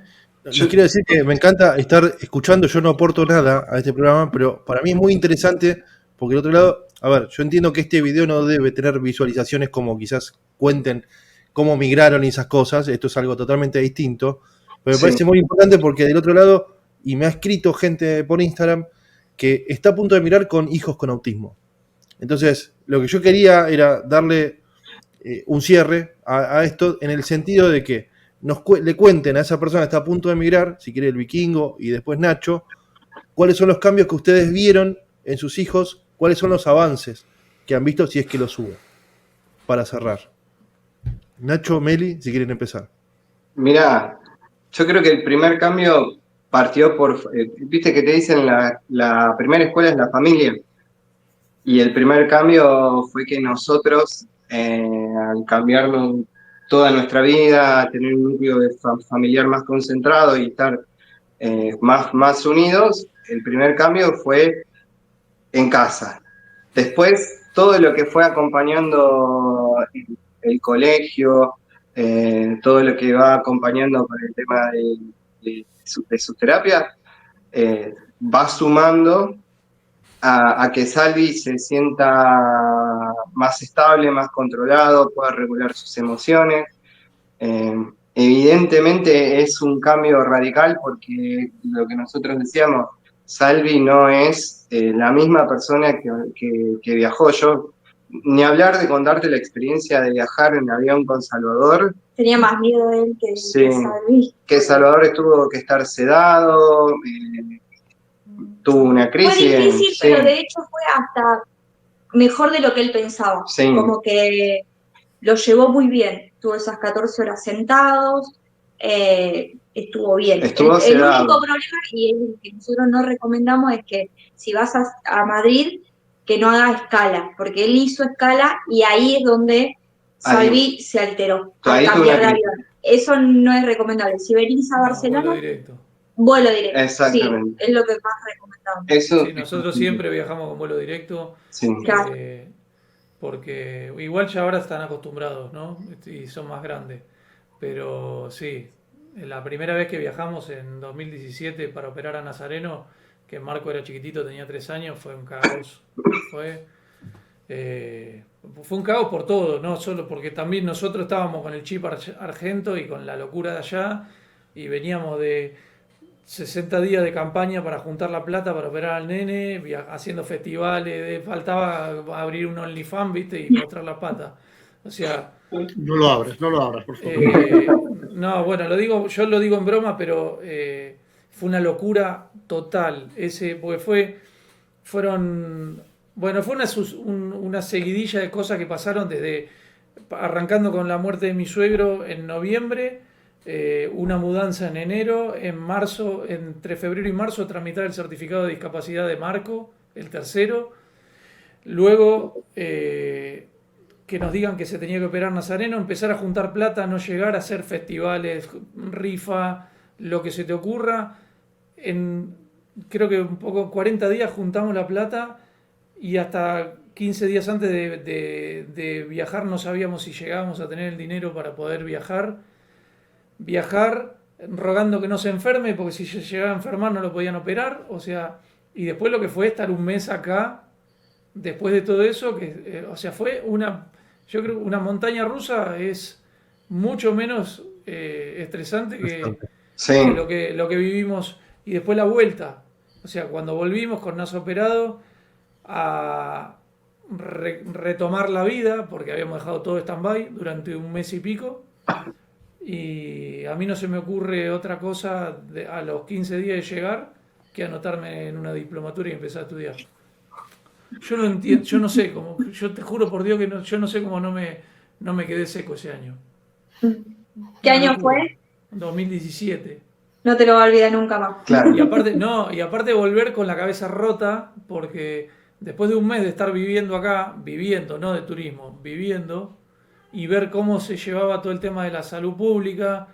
Yo quiero decir que me encanta estar escuchando, yo no aporto nada a este programa, pero para mí es muy interesante, porque del otro lado, a ver, yo entiendo que este video no debe tener visualizaciones como quizás cuenten cómo migraron y esas cosas, esto es algo totalmente distinto, pero me parece muy importante porque del otro lado, y me ha escrito gente por Instagram, que está a punto de migrar con hijos con autismo. Entonces, lo que yo quería era darle un cierre a esto en el sentido de que le cuenten a esa persona que está a punto de emigrar, si quiere el Vikingo y después Nacho, cuáles son los cambios que ustedes vieron en sus hijos, cuáles son los avances que han visto, si es que los hubo. Para cerrar. Nacho, Meli, si quieren empezar. Mirá, yo creo que el primer cambio partió por, viste que te dicen la primera escuela es la familia, y el primer cambio fue que nosotros, al cambiarnos toda nuestra vida, tener un núcleo familiar más concentrado y estar más unidos, el primer cambio fue en casa. Después, todo lo que fue acompañando el colegio, todo lo que va acompañando con el tema de su terapia, va sumando a que Salvi se sienta más estable, más controlado, pueda regular sus emociones. evidentemente es un cambio radical porque lo que nosotros decíamos, Salvi no es la misma persona que viajó. Yo, ni hablar de contarte la experiencia de viajar en avión con Salvador. Tenía más miedo él Sí, que Salvi. que Salvador tuvo que estar sedado, tuvo una Fue crisis. difícil, Sí, pero de hecho fue hasta mejor de lo que él pensaba. Sí. Como que lo llevó muy bien. Tuvo esas 14 horas sentados, estuvo bien. Estuvo El sedado. único problema, y el que nosotros no recomendamos, es que si vas a Madrid, que no haga escala, porque él hizo escala y ahí es donde Salvi se alteró al Ahí tuvo cambiar una de crisis. avión. Eso no es recomendable. Si venís a No, Barcelona, vuelo directo. vuelo directo. Exactamente. Sí, es lo que más recomendamos. Eso, Sí, nosotros siempre viajamos con vuelo directo. Sí. Claro. Porque igual ya ahora están acostumbrados, ¿no? Y son más grandes. Pero sí, la primera vez que viajamos en 2017 para operar a Nazareno, que Marco era chiquitito, tenía 3 años, fue un caos. Fue un caos por todo, no solo porque también nosotros estábamos con el chip argento y con la locura de allá, y veníamos de 60 días de campaña para juntar la plata para operar al nene, haciendo festivales, faltaba abrir un OnlyFans, ¿viste? Y mostrar la pata. O sea, No lo abras, por favor. no, bueno, yo lo digo en broma, pero fue una locura total. Porque fue una seguidilla de cosas que pasaron arrancando con la muerte de mi suegro en noviembre, una mudanza en enero, en marzo, entre febrero y marzo, tramitar el certificado de discapacidad de Marco, el tercero. Luego, que nos digan que se tenía que operar Nazareno, empezar a juntar plata, no llegar a hacer festivales, rifa, lo que se te ocurra. Creo que un poco 40 días juntamos la plata y hasta 15 días antes de viajar no sabíamos si llegábamos a tener el dinero para poder viajar, rogando que no se enferme, porque si se llegaba a enfermar no lo podían operar, o sea, y después lo que fue estar un mes acá, después de todo eso, o sea, fue yo creo que una montaña rusa es mucho menos estresante que lo que vivimos, y después la vuelta, o sea, cuando volvimos con Naso operado a retomar la vida, porque habíamos dejado todo stand-by durante un mes y pico, y a mí no se me ocurre otra cosa a los 15 días de llegar que anotarme en una diplomatura y empezar a estudiar. Yo no entiendo, yo no sé cómo, yo te juro por Dios que yo no sé cómo no me quedé seco ese año. ¿Qué año fue? 2017. No te lo va a olvidar nunca más. Claro. Y aparte volver con la cabeza rota, porque después de un mes de estar viviendo acá, no de turismo, viviendo, y ver cómo se llevaba todo el tema de la salud pública,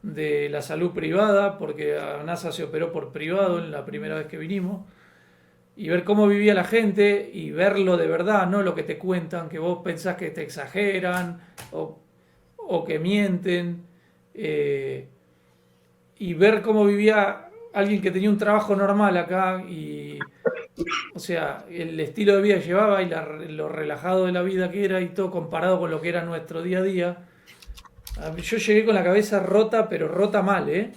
de la salud privada, porque a NASA se operó por privado en la primera vez que vinimos, y ver cómo vivía la gente y verlo de verdad, no lo que te cuentan, que vos pensás que te exageran o que mienten, y ver cómo vivía alguien que tenía un trabajo normal acá y, o sea, el estilo de vida que llevaba y lo relajado de la vida que era y todo comparado con lo que era nuestro día a día. Yo llegué con la cabeza rota, pero rota mal, ¿eh?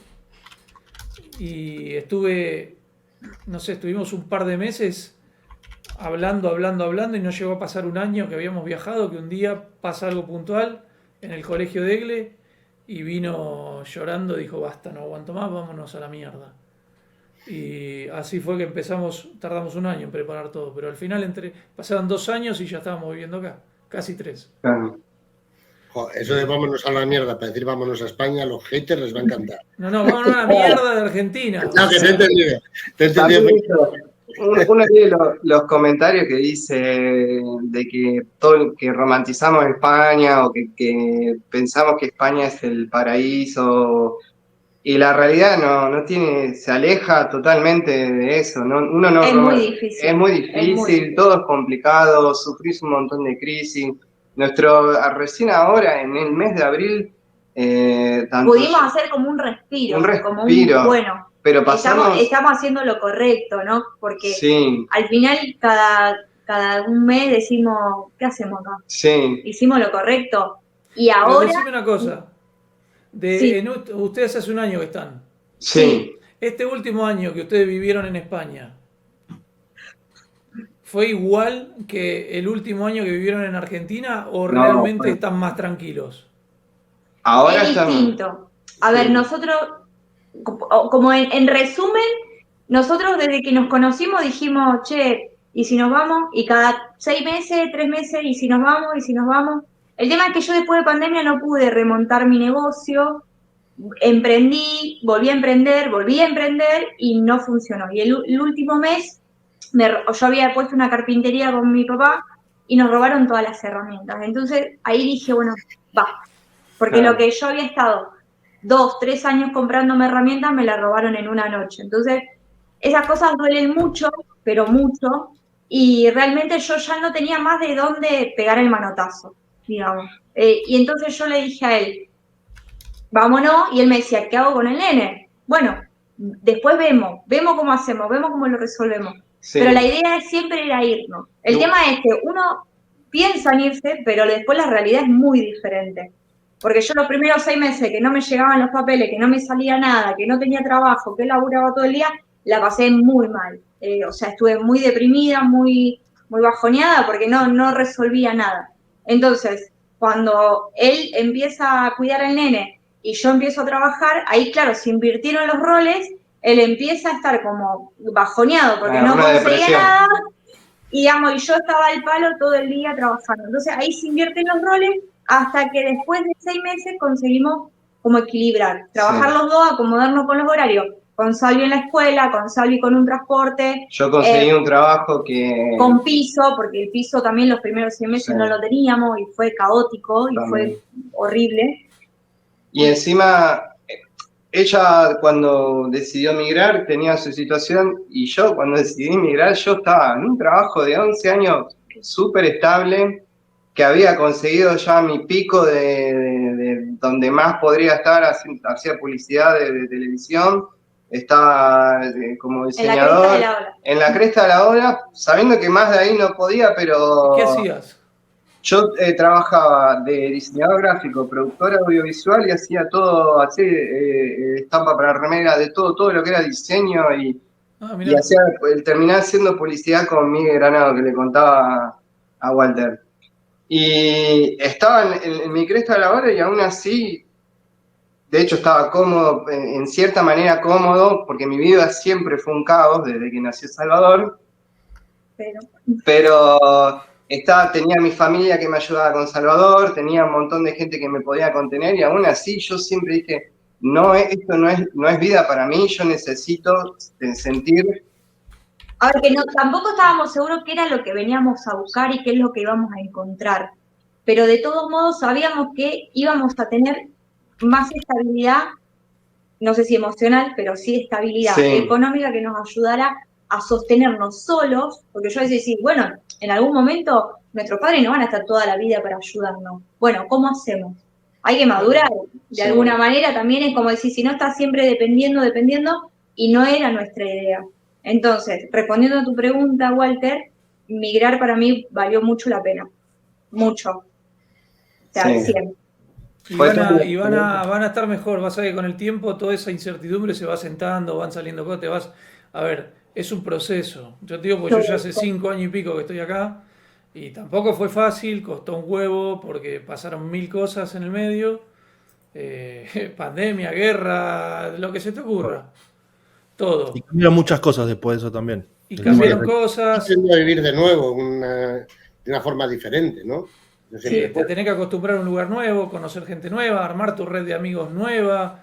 Y estuvimos un par de meses hablando y no llegó a pasar un año que habíamos viajado, que un día pasa algo puntual en el colegio de Egle y vino llorando, dijo, basta, no aguanto más, vámonos a la mierda. Y así fue que tardamos un año en preparar todo, pero al final pasaron 2 años y ya estábamos viviendo acá, casi 3. Claro. Eso de vámonos a la mierda para decir vámonos a España, a los haters les va a encantar. No, vámonos a la mierda de Argentina. No, que te he entendido. Uno lee los comentarios que dice de que que romantizamos España o que pensamos que España es el paraíso, y la realidad no tiene, se aleja totalmente de eso. Uno no es muy difícil. Es muy difícil, todo es complicado, sufrís un montón de crisis. Recién ahora, en el mes de abril, pudimos hacer como un respiro, como bueno. Pero pasamos... estamos haciendo lo correcto, ¿no? Porque sí. Al final cada un mes decimos, ¿qué hacemos acá? Sí. Hicimos lo correcto. Y ahora... Pero decime una cosa. Sí. Ustedes hace un año que están. Sí. Este último año que ustedes vivieron en España, ¿fue igual que el último año que vivieron en Argentina o No, realmente están más tranquilos? ahora Es estamos. distinto. A ver, Sí. nosotros, como en resumen, nosotros desde que nos conocimos dijimos, che, ¿y si nos vamos? Y cada 6 meses, 3 meses, ¿y si nos vamos? ¿Y si nos vamos? El tema es que yo después de pandemia no pude remontar mi negocio, emprendí, volví a emprender y no funcionó. Y el último mes yo había puesto una carpintería con mi papá y nos robaron todas las herramientas. Entonces ahí dije, bueno, basta. Porque lo Claro. que yo había estado 2, 3 años comprándome herramientas me la robaron en una noche. Entonces, esas cosas duelen mucho, pero mucho, y realmente yo ya no tenía más de dónde pegar el manotazo, digamos. Y entonces yo le dije a él, vámonos, y él me decía, ¿qué hago con el nene? Bueno, después vemos cómo hacemos, vemos cómo lo resolvemos. Sí. Pero la idea siempre era irnos. El tema es que uno piensa en irse, pero después la realidad es muy diferente. Porque yo los primeros 6 meses que no me llegaban los papeles, que no me salía nada, que no tenía trabajo, que laburaba todo el día, la pasé muy mal. O sea, estuve muy deprimida, muy bajoneada, porque no resolvía nada. Entonces, cuando él empieza a cuidar al nene y yo empiezo a trabajar, ahí claro, se invirtieron los roles, él empieza a estar como bajoneado porque no Una conseguía depresión. nada, y digamos, y yo estaba al palo todo el día trabajando. Entonces ahí se invierten los roles hasta que después de 6 meses conseguimos como equilibrar, trabajar los dos, acomodarnos con los horarios, con Salvi en la escuela, con Salvi con un transporte, Yo conseguí un trabajo que... con piso, porque el piso también los primeros 6 meses Sí. no lo teníamos y fue caótico y También. fue horrible. Y encima, ella cuando decidió migrar tenía su situación, y yo cuando decidí migrar, yo estaba en un trabajo de 11 años súper estable, que había conseguido ya mi pico de donde más podría estar, hacía publicidad de televisión, estaba como diseñador en la cresta de la ola, sabiendo que más de ahí no podía, pero... ¿Qué hacías? Yo trabajaba de diseñador gráfico, productor audiovisual, y hacía todo, hacía estampa para remera, de todo lo que era diseño, y terminaba haciendo publicidad con Miguel Granado, que le contaba a Walter. Y estaba en mi cresta de la hora, y aún así, de hecho estaba cómodo, en cierta manera cómodo, porque mi vida siempre fue un caos desde que nació Salvador. Pero tenía mi familia que me ayudaba con Salvador, tenía un montón de gente que me podía contener, y aún así yo siempre dije, esto no es vida para mí, yo necesito sentir... A ver, que tampoco estábamos seguros qué era lo que veníamos a buscar y qué es lo que íbamos a encontrar, pero de todos modos sabíamos que íbamos a tener más estabilidad, no sé si emocional, pero sí estabilidad económica que nos ayudara a sostenernos solos, porque yo a veces decía, bueno, en algún momento nuestros padres no van a estar toda la vida para ayudarnos. Bueno, ¿cómo hacemos? Hay que madurar. De alguna manera también es como decir, si no estás siempre dependiendo, y no era nuestra idea. Entonces, respondiendo a tu pregunta, Walter, migrar para mí valió mucho la pena. Mucho. O sea, siempre. Y van a estar mejor, vas a ver que con el tiempo toda esa incertidumbre se va sentando, van saliendo cosas, a ver, es un proceso. Yo te digo, porque yo ya hace 5 años y pico que estoy acá, y tampoco fue fácil, costó un huevo, porque pasaron 1000 cosas en el medio, pandemia, guerra, lo que se te ocurra, todo. Y cambiaron muchas cosas después de eso también. Y cambiaron cosas. Aprendiendo a vivir de nuevo, de una forma diferente, ¿no? Sí, te tenés que acostumbrar a un lugar nuevo, conocer gente nueva, armar tu red de amigos nueva,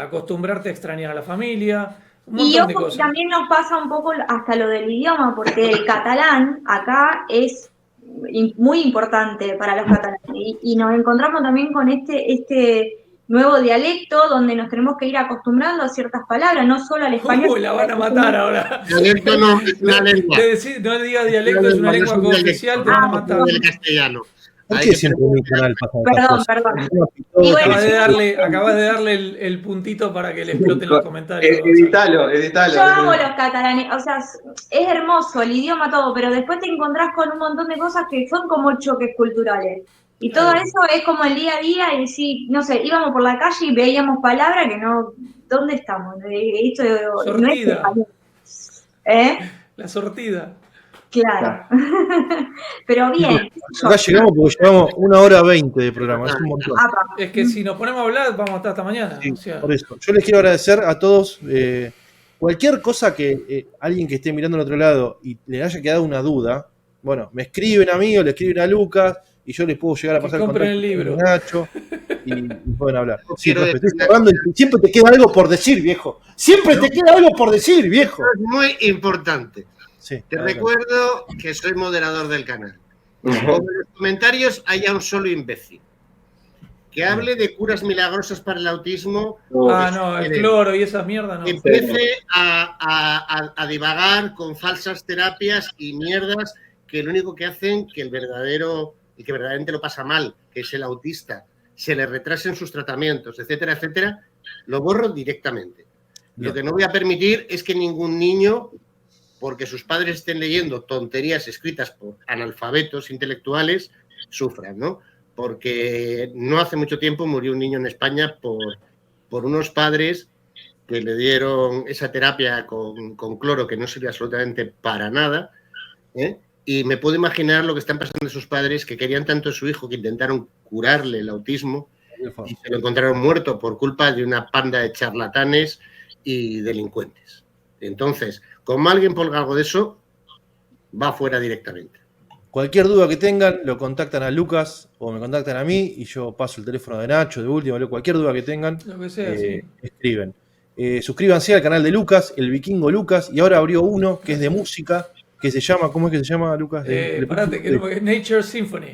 acostumbrarte a extrañar a la familia, un montón de cosas. También nos pasa un poco hasta lo del idioma, porque el catalán acá es muy importante para los catalanes, y nos encontramos también con este nuevo dialecto donde nos tenemos que ir acostumbrando a ciertas palabras, no solo al español. La van a matar ahora. Dialecto no es una lengua. No digas dialecto, es una lengua cooficial, te van a matar. El castellano. ¿Por qué siempre en mi canal pasan estas cosas? Perdón. Acabas de darle el puntito para que le exploten los comentarios. Editalo. Yo amo los catalanes, o sea, es hermoso el idioma, todo, pero después te encontrás con un montón de cosas que son como choques culturales. Y todo Claro. eso es como el día a día, y sí, no sé, íbamos por la calle y veíamos palabras que no, ¿dónde estamos? Esto no es Sortida. español. ¿Eh? La sortida. Claro. Pero bien, qué sé Acá yo. llegamos porque llevamos 1 hora 20 de programa, es un montón. Apa. Es que si nos ponemos a hablar, vamos a estar hasta mañana. Sí, O sea, por eso. Yo les quiero agradecer a todos. Cualquier cosa que alguien que esté mirando al otro lado y le haya quedado una duda, bueno, me escriben a mí o le escriben a Lucas y yo les puedo llegar a que pasar el compren contacto el libro. de Nacho y pueden hablar. Yo Sí, quiero profe, estoy decir una cerrando cosa. y siempre te queda algo por decir, viejo. Siempre te queda algo por decir, viejo. Es muy importante. Sí, Te adelante. recuerdo que soy moderador del canal. Como en los comentarios haya un solo imbécil que hable de curas milagrosas para el autismo, Ah, no, el cloro y esa mierda no. empiece a divagar con falsas terapias y mierdas que lo único que hacen que el que verdaderamente lo pasa mal, que es el autista, se le retrasen sus tratamientos, etcétera, etcétera, lo borro directamente. Lo que no voy a permitir es que ningún niño, porque sus padres estén leyendo tonterías escritas por analfabetos intelectuales, sufran, ¿no? Porque no hace mucho tiempo murió un niño en España por unos padres que le dieron esa terapia con cloro que no sirve absolutamente para nada, ¿eh? Y me puedo imaginar lo que están pasando sus padres, que querían tanto a su hijo que intentaron curarle el autismo y se lo encontraron muerto por culpa de una panda de charlatanes y delincuentes. Entonces, como alguien ponga algo de eso, va fuera directamente. Cualquier duda que tengan, lo contactan a Lucas o me contactan a mí y yo paso el teléfono de Nacho, de último, cualquier duda que tengan, Lo que sea, sí. escriben. Suscríbanse al canal de Lucas, el Vikingo Lucas, y ahora abrió uno que es de música, que se llama, ¿cómo es que se llama, Lucas? Parate, que no, porque Nature Symphony.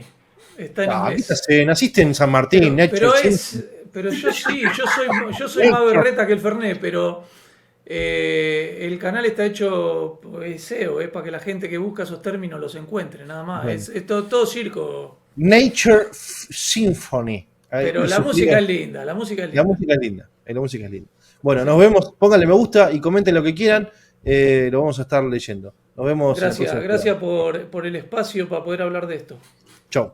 Está en inglés. Naciste en San Martín, Pero Nature pero yo sí, yo soy más berreta que el Fernet, pero el canal está hecho SEO, para que la gente que busca esos términos los encuentre, nada más. Bueno. Es todo circo. Nature Symphony. Pero la música es linda, la música es linda. La música es linda, la música es linda. Bueno, nos vemos, pónganle me gusta y comenten lo que quieran, lo vamos a estar leyendo. Nos vemos. Gracias por el espacio para poder hablar de esto. Chau.